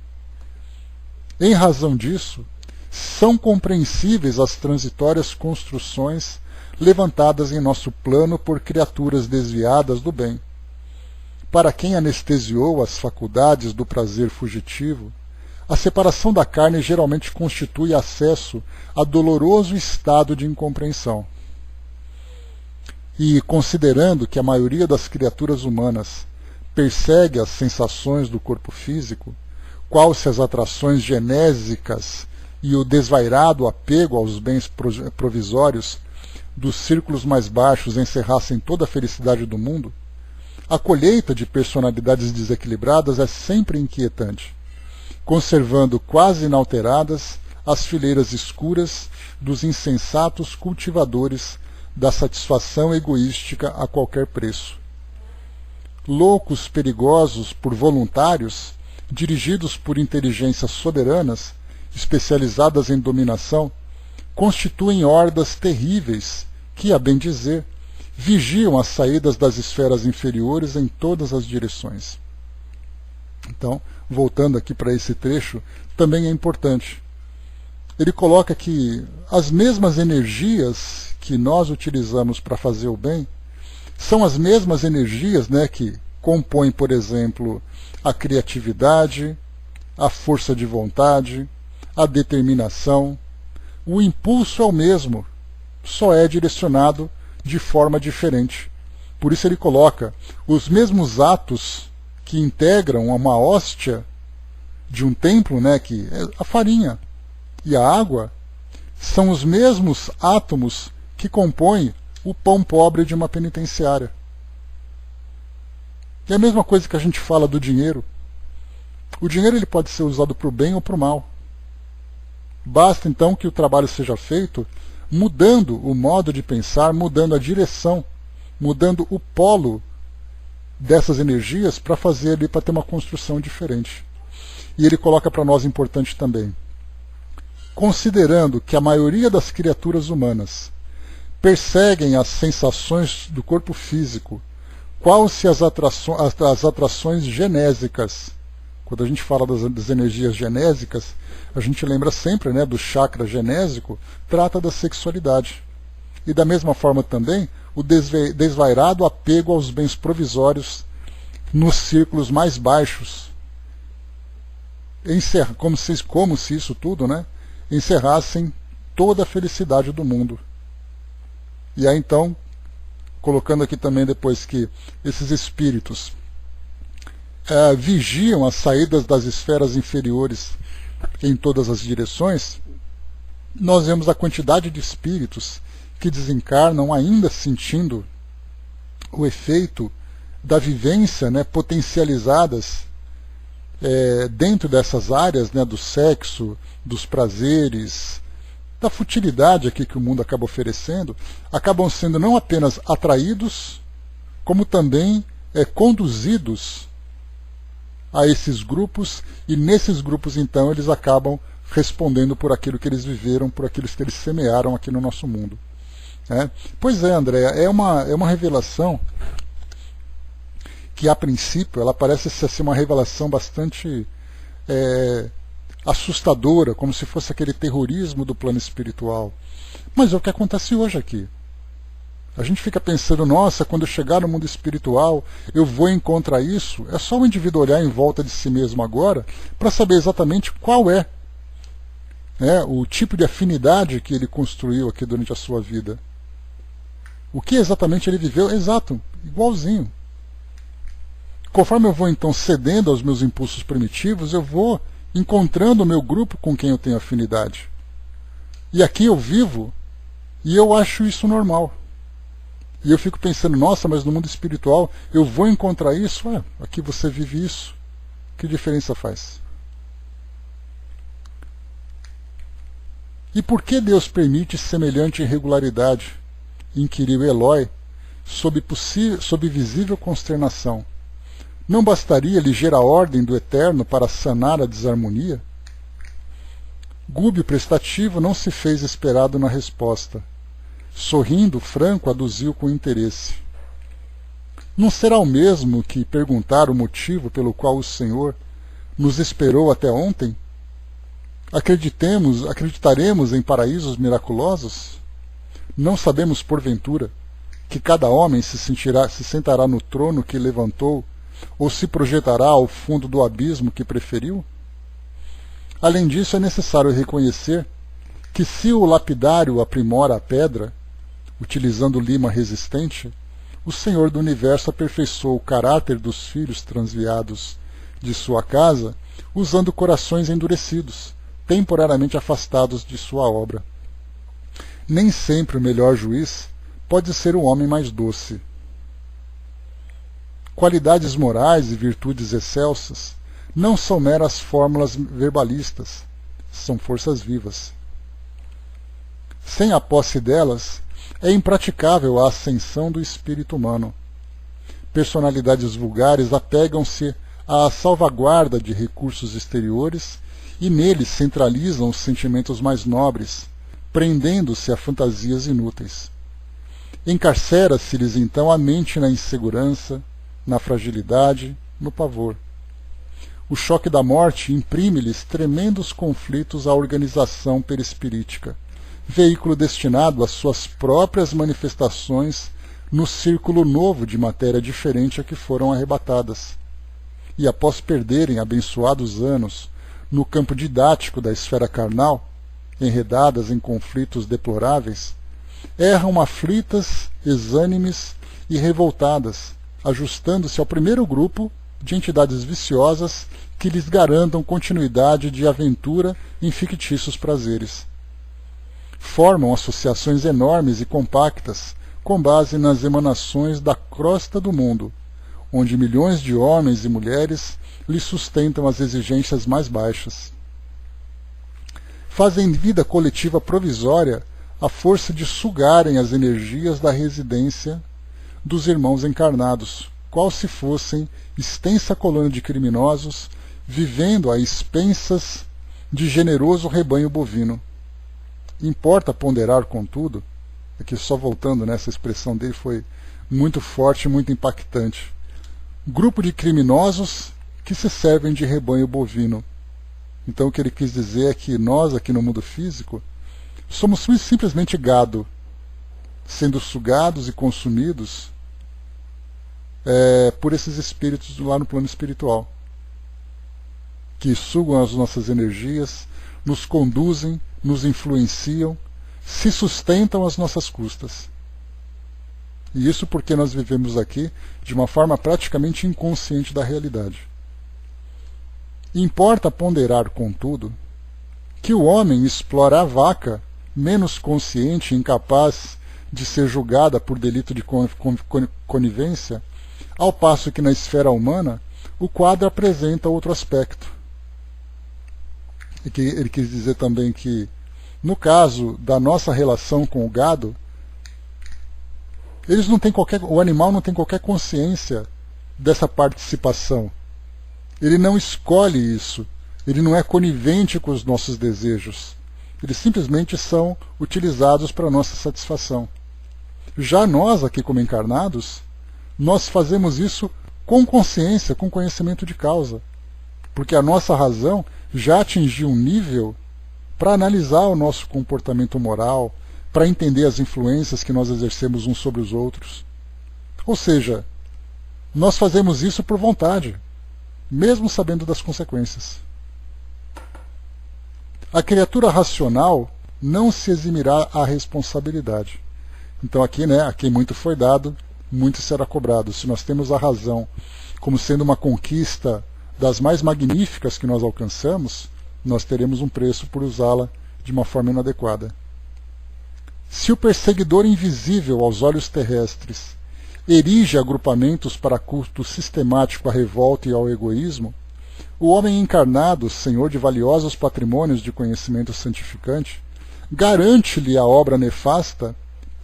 Em razão disso, são compreensíveis as transitórias construções levantadas em nosso plano por criaturas desviadas do bem. Para quem anestesiou as faculdades do prazer fugitivo, a separação da carne geralmente constitui acesso a doloroso estado de incompreensão. E, considerando que a maioria das criaturas humanas persegue as sensações do corpo físico, qual se as atrações genésicas e o desvairado apego aos bens provisórios dos círculos mais baixos encerrassem toda a felicidade do mundo, a colheita de personalidades desequilibradas é sempre inquietante, conservando quase inalteradas as fileiras escuras dos insensatos cultivadores da satisfação egoística a qualquer preço. Loucos perigosos por voluntários, dirigidos por inteligências soberanas, especializadas em dominação, constituem hordas terríveis que, a bem dizer, vigiam as saídas das esferas inferiores em todas as direções. Então, voltando aqui para esse trecho, também é importante. Ele coloca que as mesmas energias que nós utilizamos para fazer o bem são as mesmas energias, né, que compõem, por exemplo, a criatividade, a força de vontade, a determinação. O impulso é o mesmo, só é direcionado de forma diferente. Por isso ele coloca os mesmos atos que integram uma hóstia de um templo, né, que é a farinha e a água, são os mesmos átomos que compõem o pão pobre de uma penitenciária. É a mesma coisa que a gente fala do dinheiro. O dinheiro ele pode ser usado para o bem ou para o mal. Basta então que o trabalho seja feito mudando o modo de pensar, mudando a direção, mudando o polo dessas energias para fazer ali, para ter uma construção diferente. E ele coloca para nós importante também. Considerando que a maioria das criaturas humanas perseguem as sensações do corpo físico, qual se as atrações genésicas. Quando a gente fala das energias genésicas, a gente lembra sempre, né, do chakra genésico, trata da sexualidade. e da mesma forma também o desvairado apego aos bens provisórios nos círculos mais baixos, como se isso tudo, né, encerrassem toda a felicidade do mundo. E aí então, colocando aqui também depois que esses espíritos vigiam as saídas das esferas inferiores em todas as direções, nós vemos a quantidade de espíritos que desencarnam ainda sentindo o efeito da vivência, né, potencializadas dentro dessas áreas, né, do sexo, dos prazeres, da futilidade aqui que o mundo acaba oferecendo, acabam sendo não apenas atraídos, como também conduzidos a esses grupos, e nesses grupos então eles acabam respondendo por aquilo que eles viveram, por aquilo que eles semearam aqui no nosso mundo. Pois é, André, é uma revelação que a princípio ela parece ser uma revelação bastante assustadora, como se fosse aquele terrorismo do plano espiritual. Mas é o que acontece hoje aqui. A gente fica pensando, nossa, quando eu chegar no mundo espiritual, eu vou encontrar isso. É só o indivíduo olhar em volta de si mesmo agora para saber exatamente qual é, o tipo de afinidade que ele construiu aqui durante a sua vida. O que exatamente ele viveu? Exato, igualzinho. Conforme eu vou então cedendo aos meus impulsos primitivos, eu vou encontrando o meu grupo com quem eu tenho afinidade. E aqui eu vivo e eu acho isso normal. E eu fico pensando, nossa, mas no mundo espiritual eu vou encontrar isso? Aqui você vive isso. Que diferença faz? E por que Deus permite semelhante irregularidade? Inquiriu Eloy, sob visível consternação. Não bastaria ligeira ordem do Eterno para sanar a desarmonia? Gúbio prestativo não se fez esperado na resposta. Sorrindo, Franco aduziu com interesse. Não será o mesmo que perguntar o motivo pelo qual o Senhor nos esperou até ontem? Acreditaremos em paraísos miraculosos? Não sabemos, porventura, que cada homem se sentará no trono que levantou, ou se projetará ao fundo do abismo que preferiu? Além disso, é necessário reconhecer que se o lapidário aprimora a pedra, utilizando lima resistente, o Senhor do Universo aperfeiçoou o caráter dos filhos transviados de sua casa, usando corações endurecidos, temporariamente afastados de sua obra. Nem sempre o melhor juiz pode ser o homem mais doce. Qualidades morais e virtudes excelsas não são meras fórmulas verbalistas, são forças vivas. Sem a posse delas, é impraticável a ascensão do espírito humano. Personalidades vulgares apegam-se à salvaguarda de recursos exteriores e neles centralizam os sentimentos mais nobres, prendendo-se a fantasias inúteis. Encarcera-se-lhes então a mente na insegurança, na fragilidade, no pavor. O choque da morte imprime-lhes tremendos conflitos à organização perispirítica, veículo destinado às suas próprias manifestações no círculo novo de matéria diferente a que foram arrebatadas. E após perderem abençoados anos no campo didático da esfera carnal, enredadas em conflitos deploráveis, erram aflitas, exânimes e revoltadas, ajustando-se ao primeiro grupo de entidades viciosas que lhes garantam continuidade de aventura em fictícios prazeres. Formam associações enormes e compactas com base nas emanações da crosta do mundo, onde milhões de homens e mulheres lhes sustentam as exigências mais baixas. Fazem vida coletiva provisória à força de sugarem as energias da residência dos irmãos encarnados, qual se fossem extensa colônia de criminosos vivendo a expensas de generoso rebanho bovino. Importa ponderar, contudo, aqui só voltando nessa expressão dele, foi muito forte, muito impactante. Grupo de criminosos que se servem de rebanho bovino. Então o que ele quis dizer é que nós, aqui no mundo físico, somos simplesmente gado. sendo sugados e consumidos por esses espíritos lá no plano espiritual, que sugam as nossas energias, nos conduzem, nos influenciam, se sustentam às nossas custas. E isso porque nós vivemos aqui de uma forma praticamente inconsciente da realidade. Importa ponderar, contudo, que o homem explora a vaca menos consciente e incapaz de ser julgada por delito de conivência, ao passo que na esfera humana o quadro apresenta outro aspecto. E que ele quis dizer também que, no caso da nossa relação com o gado, o animal não tem qualquer consciência dessa participação. Ele não escolhe isso. Ele não é conivente com os nossos desejos. Eles simplesmente são utilizados para nossa satisfação. Já nós, aqui como encarnados, nós fazemos isso com consciência, com conhecimento de causa. Porque a nossa razão já atingiu um nível para analisar o nosso comportamento moral, para entender as influências que nós exercemos uns sobre os outros. Ou seja, nós fazemos isso por vontade, mesmo sabendo das consequências. A criatura racional não se eximirá à responsabilidade. Então aqui, a quem muito foi dado, muito será cobrado. Se nós temos a razão como sendo uma conquista das mais magníficas que nós alcançamos, nós teremos um preço por usá-la de uma forma inadequada. Se o perseguidor invisível aos olhos terrestres erige agrupamentos para culto sistemático à revolta e ao egoísmo, o homem encarnado, senhor de valiosos patrimônios de conhecimento santificante, garante-lhe a obra nefasta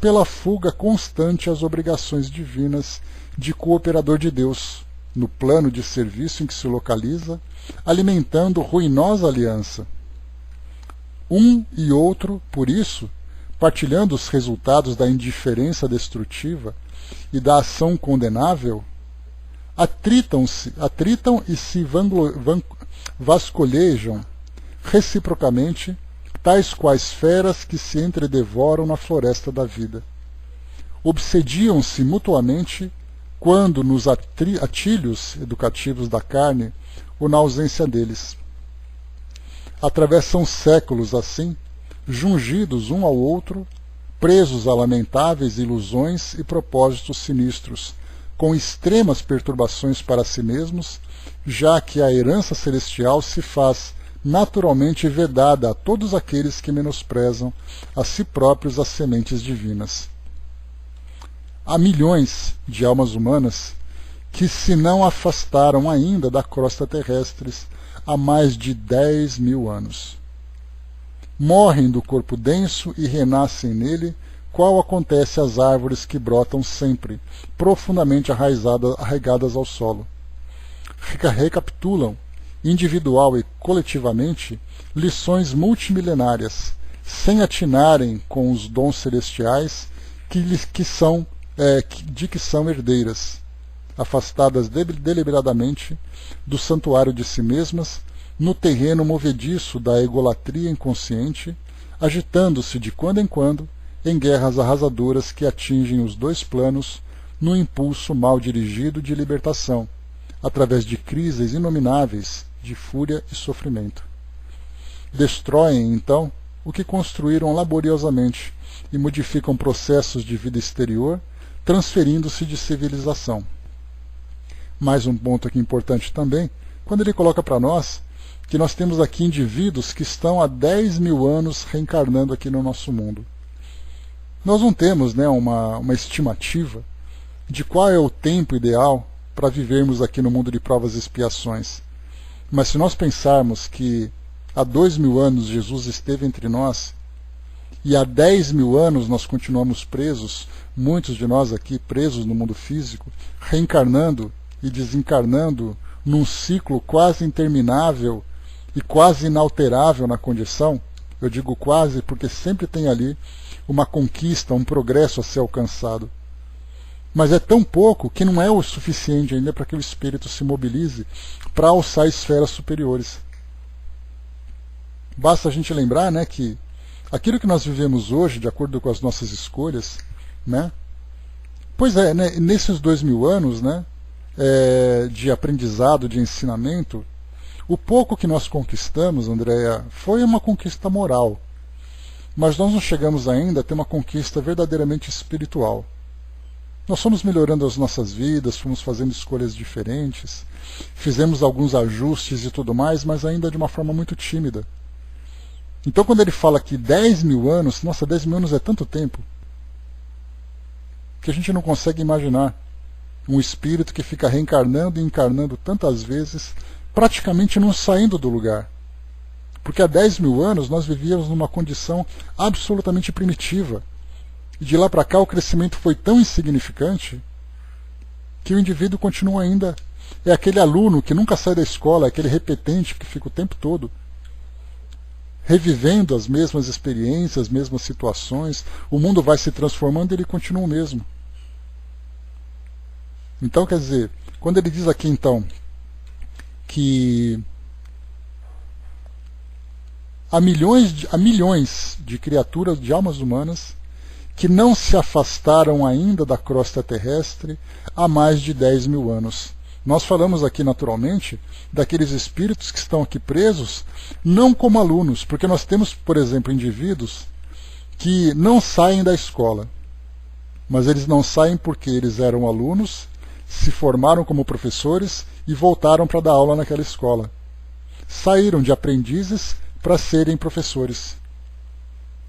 pela fuga constante às obrigações divinas de cooperador de Deus, no plano de serviço em que se localiza, alimentando ruinosa aliança. Um e outro, por isso, partilhando os resultados da indiferença destrutiva e da ação condenável, atritam e se vasculhejam reciprocamente, tais quais feras que se entredevoram na floresta da vida. Obsediam-se mutuamente quando nos atilhos educativos da carne ou na ausência deles. Atravessam séculos assim, jungidos um ao outro, presos a lamentáveis ilusões e propósitos sinistros, com extremas perturbações para si mesmos, já que a herança celestial se faz naturalmente vedada a todos aqueles que menosprezam a si próprios as sementes divinas. Há milhões de almas humanas que se não afastaram ainda da crosta terrestre há mais de 10.000 anos. Morrem do corpo denso e renascem nele, qual acontece às árvores que brotam sempre, profundamente arraigadas ao solo. Recapitulam, individual e coletivamente, lições multimilenárias, sem atinarem com os dons celestiais de que são herdeiras, afastadas deliberadamente do santuário de si mesmas, no terreno movediço da egolatria inconsciente, agitando-se de quando em quando em guerras arrasadoras que atingem os dois planos no impulso mal dirigido de libertação, através de crises inomináveis de fúria e sofrimento. Destroem, então, o que construíram laboriosamente e modificam processos de vida exterior, transferindo-se de civilização. Mais um ponto aqui importante também, quando ele coloca para nós que nós temos aqui indivíduos que estão há 10.000 anos reencarnando aqui no nosso mundo. Nós não temos uma estimativa de qual é o tempo ideal para vivermos aqui no mundo de provas e expiações. Mas se nós pensarmos que há 2.000 anos Jesus esteve entre nós, e há 10.000 anos nós continuamos presos, muitos de nós aqui presos no mundo físico, reencarnando e desencarnando num ciclo quase interminável e quase inalterável na condição, eu digo quase porque sempre tem ali uma conquista, um progresso a ser alcançado. Mas é tão pouco que não é o suficiente ainda para que o espírito se mobilize para alçar esferas superiores. Basta a gente lembrar que aquilo que nós vivemos hoje, de acordo com as nossas escolhas, né? Pois é, né, nesses 2000 anos, né, de aprendizado, de ensinamento, o pouco que nós conquistamos, Andréa, foi uma conquista moral. Mas nós não chegamos ainda a ter uma conquista verdadeiramente espiritual. Nós fomos melhorando as nossas vidas, fomos fazendo escolhas diferentes, fizemos alguns ajustes e tudo mais, mas ainda de uma forma muito tímida. Então quando ele fala que 10 mil anos, nossa, 10 mil anos é tanto tempo, que a gente não consegue imaginar um espírito que fica reencarnando e encarnando tantas vezes, praticamente não saindo do lugar. Porque há 10 mil anos nós vivíamos numa condição absolutamente primitiva. E de lá para cá o crescimento foi tão insignificante que o indivíduo continua ainda... É aquele aluno que nunca sai da escola, é aquele repetente que fica o tempo todo revivendo as mesmas experiências, as mesmas situações. O mundo vai se transformando e ele continua o mesmo. Então, quer dizer, quando ele diz aqui então que há milhões de criaturas, de almas humanas, que não se afastaram ainda da crosta terrestre há mais de 10 mil anos. Nós falamos aqui naturalmente daqueles espíritos que estão aqui presos, não como alunos, porque nós temos, por exemplo, indivíduos que não saem da escola, mas eles não saem porque eles eram alunos, se formaram como professores e voltaram para dar aula naquela escola. Saíram de aprendizes para serem professores.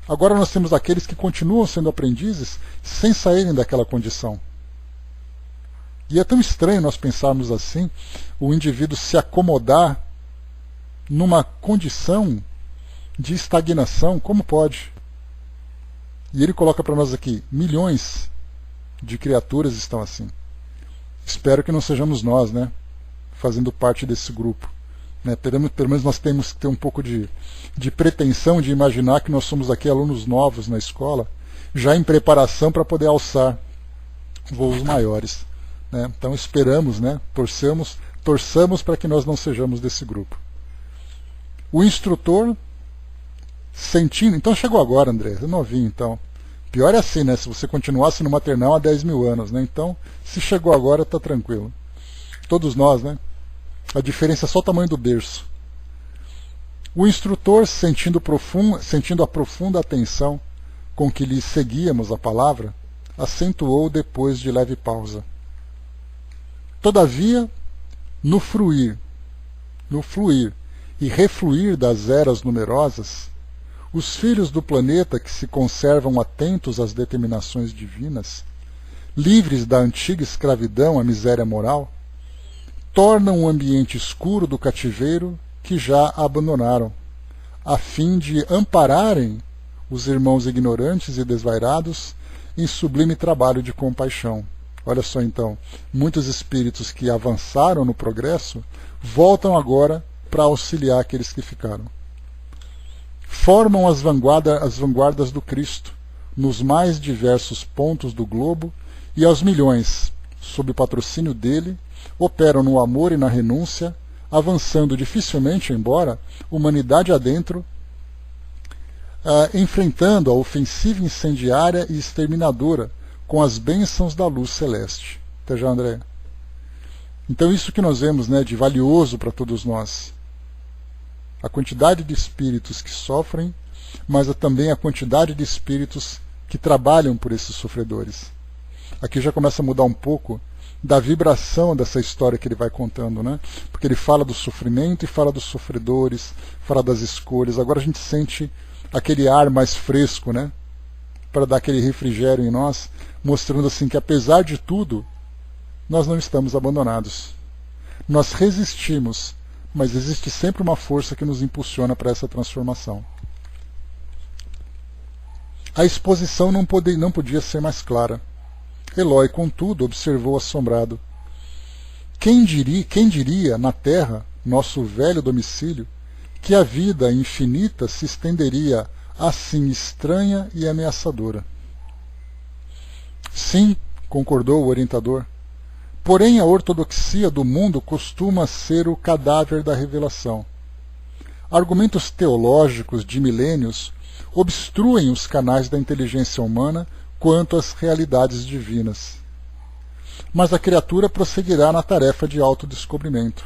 Agora nós temos aqueles que continuam sendo aprendizes sem saírem daquela condição. E é tão estranho nós pensarmos assim, o indivíduo se acomodar numa condição de estagnação, como pode? E ele coloca para nós aqui, milhões de criaturas estão assim. Espero que não sejamos nós, né, fazendo parte desse grupo. Né? Pelo menos nós temos que ter um pouco de pretensão de imaginar que nós somos aqui alunos novos na escola, já em preparação para poder alçar voos maiores. Né? Então esperamos, né? torçamos para que nós não sejamos desse grupo. O instrutor sentindo... Então chegou agora, André, é novinho então. Pior é assim, né? Se você continuasse no maternal há 10 mil anos, né? Então, se chegou agora, está tranquilo. Todos nós, né? A diferença é só o tamanho do berço. O instrutor, sentindo a profunda atenção com que lhe seguíamos a palavra, acentuou depois de leve pausa. Todavia, no fluir e refluir das eras numerosas, os filhos do planeta que se conservam atentos às determinações divinas, livres da antiga escravidão à miséria moral, tornam o ambiente escuro do cativeiro que já abandonaram, a fim de ampararem os irmãos ignorantes e desvairados em sublime trabalho de compaixão. Olha só então, muitos espíritos que avançaram no progresso voltam agora para auxiliar aqueles que ficaram. Formam as vanguardas do Cristo nos mais diversos pontos do globo e aos milhões, sob o patrocínio dele, operam no amor e na renúncia, avançando dificilmente, embora, humanidade adentro, enfrentando a ofensiva incendiária e exterminadora com as bênçãos da luz celeste. Até já, André. Então isso que nós vemos, né, de valioso para todos nós. A quantidade de espíritos que sofrem, mas também a quantidade de espíritos que trabalham por esses sofredores. Aqui já começa a mudar um pouco da vibração dessa história que ele vai contando, né? Porque ele fala do sofrimento e fala dos sofredores, fala das escolhas. Agora a gente sente aquele ar mais fresco, né? Para dar aquele refrigério em nós, mostrando assim que apesar de tudo, nós não estamos abandonados. Nós resistimos, mas existe sempre uma força que nos impulsiona para essa transformação. A exposição não podia ser mais clara. Eloy, contudo, observou assombrado. Quem diria, na Terra, nosso velho domicílio, que a vida infinita se estenderia assim estranha e ameaçadora? Sim, concordou o orientador. Porém, a ortodoxia do mundo costuma ser o cadáver da revelação. Argumentos teológicos de milênios obstruem os canais da inteligência humana quanto às realidades divinas. Mas a criatura prosseguirá na tarefa de autodescobrimento.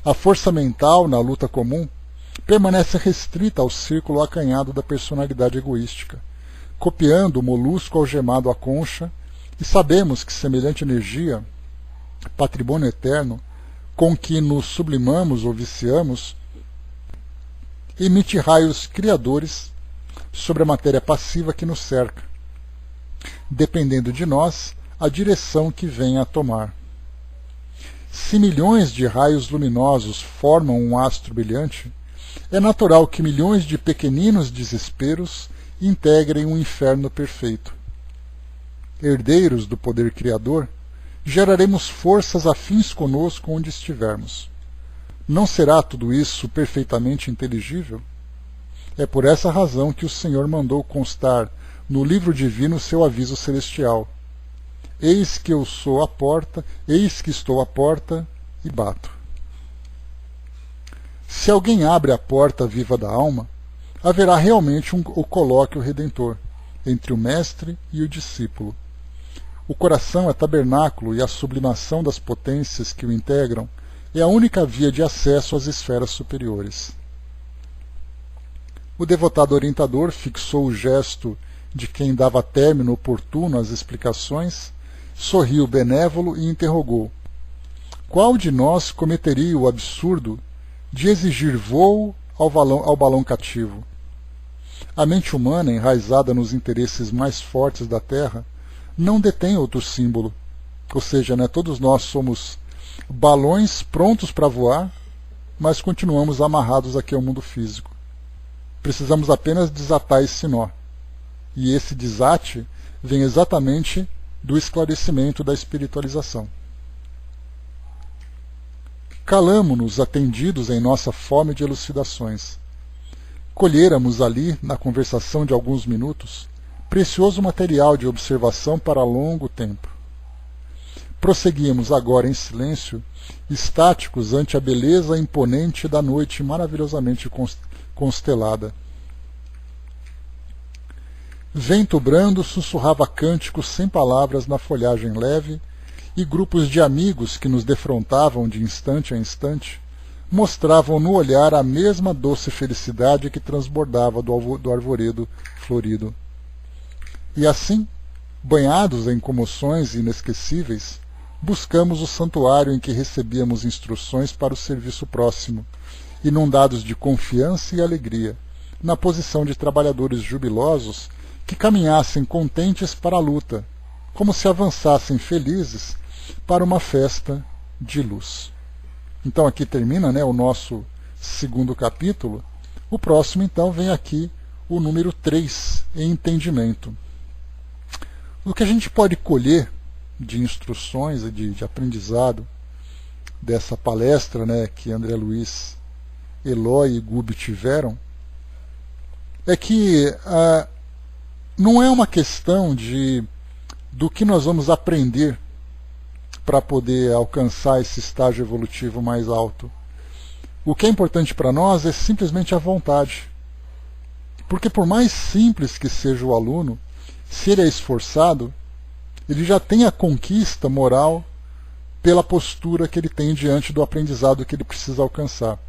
A força mental, na luta comum, permanece restrita ao círculo acanhado da personalidade egoística, copiando o molusco algemado à concha, e sabemos que semelhante energia, patrimônio eterno, com que nos sublimamos ou viciamos, emite raios criadores sobre a matéria passiva que nos cerca, dependendo de nós a direção que venha a tomar. Se milhões de raios luminosos formam um astro brilhante, é natural que milhões de pequeninos desesperos integrem um inferno perfeito. Herdeiros do poder criador, geraremos forças afins conosco onde estivermos. Não será tudo isso perfeitamente inteligível? É por essa razão que o Senhor mandou constar no livro divino seu aviso celestial: eis que eu sou a porta, eis que estou à porta e bato. Se alguém abre a porta viva da alma, haverá realmente o colóquio redentor entre o mestre e o discípulo. O coração é tabernáculo e a sublimação das potências que o integram é a única via de acesso às esferas superiores. O devotado orientador fixou o gesto de quem dava término oportuno às explicações, sorriu benévolo e interrogou: qual de nós cometeria o absurdo de exigir voo ao balão cativo? A mente humana, enraizada nos interesses mais fortes da Terra, não detém outro símbolo. Ou seja, todos nós somos balões prontos para voar, mas continuamos amarrados aqui ao mundo físico. Precisamos apenas desatar esse nó. E esse desate vem exatamente do esclarecimento da espiritualização. Calamo-nos atendidos em nossa fome de elucidações. Colhéramos ali, na conversação de alguns minutos, precioso material de observação para longo tempo. Prosseguíamos agora em silêncio, estáticos ante a beleza imponente da noite maravilhosamente constelada. Vento brando sussurrava cânticos sem palavras na folhagem leve, e grupos de amigos que nos defrontavam de instante a instante mostravam no olhar a mesma doce felicidade que transbordava do arvoredo florido. E assim, banhados em comoções inesquecíveis, buscamos o santuário em que recebíamos instruções para o serviço próximo, inundados de confiança e alegria, na posição de trabalhadores jubilosos que caminhassem contentes para a luta, como se avançassem felizes para uma festa de luz. Então aqui termina o nosso segundo capítulo. O próximo então vem aqui o número 3, em entendimento. O que a gente pode colher de instruções e de aprendizado dessa palestra que André Luiz, Eloy e Gubi tiveram, é que não é uma questão do que nós vamos aprender para poder alcançar esse estágio evolutivo mais alto. O que é importante para nós é simplesmente a vontade. Porque por mais simples que seja o aluno, se ele é esforçado, ele já tem a conquista moral pela postura que ele tem diante do aprendizado que ele precisa alcançar.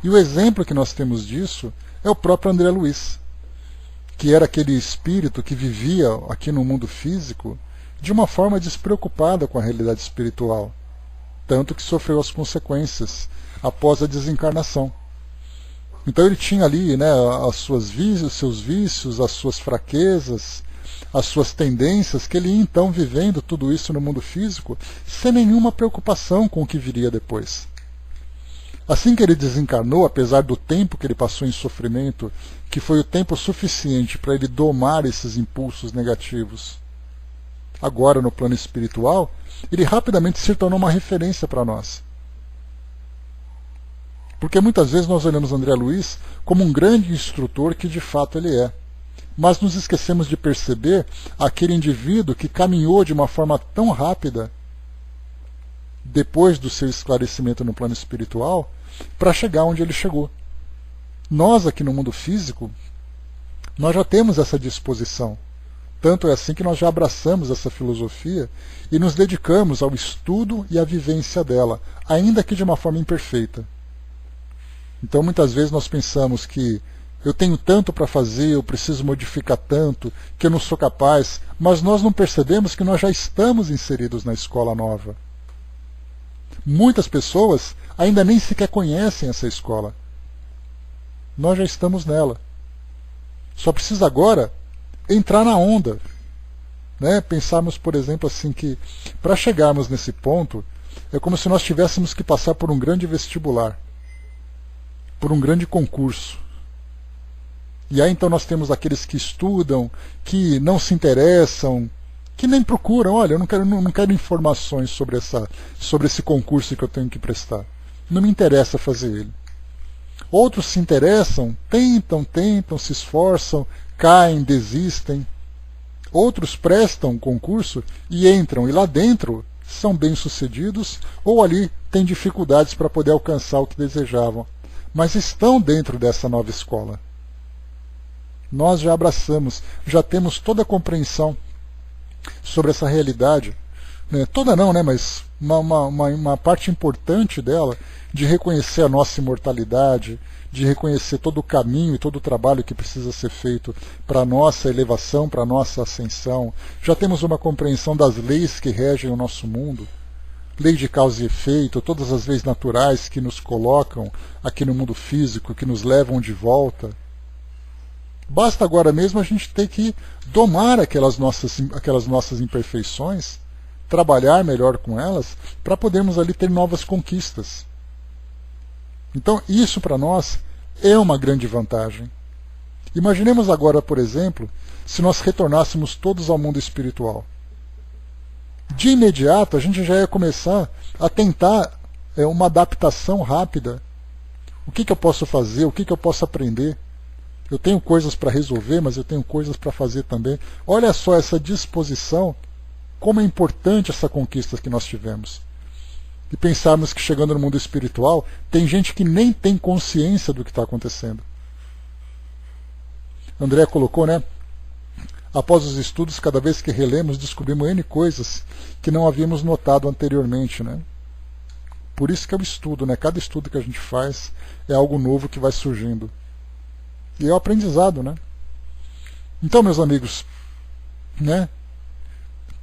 E o exemplo que nós temos disso é o próprio André Luiz, que era aquele espírito que vivia aqui no mundo físico de uma forma despreocupada com a realidade espiritual, tanto que sofreu as consequências após a desencarnação. Então ele tinha ali os seus vícios, as suas fraquezas, as suas tendências, que ele ia então vivendo tudo isso no mundo físico sem nenhuma preocupação com o que viria depois. Assim que ele desencarnou, apesar do tempo que ele passou em sofrimento, que foi o tempo suficiente para ele domar esses impulsos negativos, agora no plano espiritual, ele rapidamente se tornou uma referência para nós. Porque muitas vezes nós olhamos André Luiz como um grande instrutor que de fato ele é. Mas nos esquecemos de perceber aquele indivíduo que caminhou de uma forma tão rápida depois do seu esclarecimento no plano espiritual para chegar onde ele chegou. Nós aqui no mundo físico, nós já temos essa disposição. Tanto é assim que nós já abraçamos essa filosofia e nos dedicamos ao estudo e à vivência dela, ainda que de uma forma imperfeita. Então muitas vezes nós pensamos que eu tenho tanto para fazer, eu preciso modificar tanto, que eu não sou capaz, mas nós não percebemos que nós já estamos inseridos na escola nova. Muitas pessoas ainda nem sequer conhecem essa escola. Nós já estamos nela. Só precisa agora entrar na onda. Né? Pensarmos, por exemplo, assim que para chegarmos nesse ponto, é como se nós tivéssemos que passar por um grande vestibular, por um grande concurso. E aí então nós temos aqueles que estudam, que não se interessam, que nem procuram, olha, eu não quero informações sobre esse concurso que eu tenho que prestar. Não me interessa fazer ele. Outros se interessam, tentam, se esforçam, caem, desistem. Outros prestam concurso e entram, e lá dentro são bem-sucedidos, ou ali têm dificuldades para poder alcançar o que desejavam. Mas estão dentro dessa nova escola. Nós já abraçamos, já temos toda a compreensão sobre essa realidade, né? Toda não, né? Mas uma parte importante dela, de reconhecer a nossa imortalidade, de reconhecer todo o caminho e todo o trabalho que precisa ser feito para a nossa elevação, para a nossa ascensão. Já temos uma compreensão das leis que regem o nosso mundo, lei de causa e efeito, todas as leis naturais que nos colocam aqui no mundo físico, que nos levam de volta. Basta agora mesmo a gente ter que domar aquelas nossas imperfeições, trabalhar melhor com elas, para podermos ali ter novas conquistas. Então isso para nós é uma grande vantagem. Imaginemos agora, por exemplo, se nós retornássemos todos ao mundo espiritual. De imediato a gente já ia começar a tentar uma adaptação rápida. O que eu posso fazer, o que eu posso aprender? Eu tenho coisas para resolver, mas eu tenho coisas para fazer também. Olha só essa disposição, como é importante essa conquista que nós tivemos. E pensarmos que chegando no mundo espiritual, tem gente que nem tem consciência do que está acontecendo. André colocou, né? Após os estudos, cada vez que relemos, descobrimos N coisas que não havíamos notado anteriormente, né? Por isso que é o estudo, né? Cada estudo que a gente faz é algo novo que vai surgindo. E é o aprendizado, né? Então, meus amigos, né?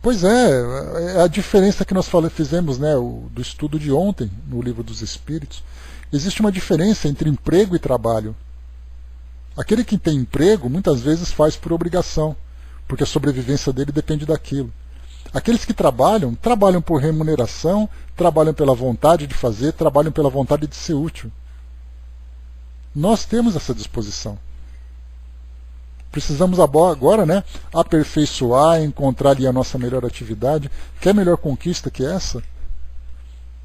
Pois é a diferença que nós fizemos, né, do estudo de ontem, no Livro dos Espíritos. Existe uma diferença entre emprego e trabalho. Aquele que tem emprego, muitas vezes faz por obrigação, porque a sobrevivência dele depende daquilo. Aqueles que trabalham por remuneração, trabalham pela vontade de fazer, trabalham pela vontade de ser útil. Nós temos essa disposição. Precisamos agora, né, aperfeiçoar, encontrar ali a nossa melhor atividade. Quer melhor conquista que essa?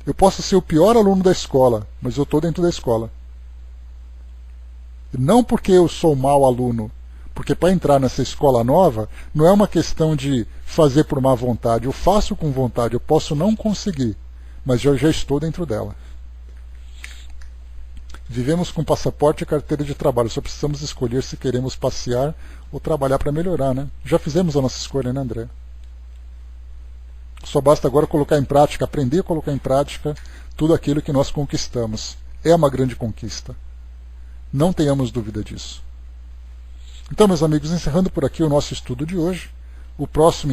Eu posso ser o pior aluno da escola, mas eu estou dentro da escola. Não porque eu sou mau aluno, porque para entrar nessa escola nova, não é uma questão de fazer por má vontade. Eu faço com vontade, eu posso não conseguir, mas eu já estou dentro dela. Vivemos com passaporte e carteira de trabalho, só precisamos escolher se queremos passear ou trabalhar para melhorar, né? Já fizemos a nossa escolha, né, André? Só basta agora colocar em prática, aprender a colocar em prática tudo aquilo que nós conquistamos. É uma grande conquista. Não tenhamos dúvida disso. Então, meus amigos, encerrando por aqui o nosso estudo de hoje, o próximo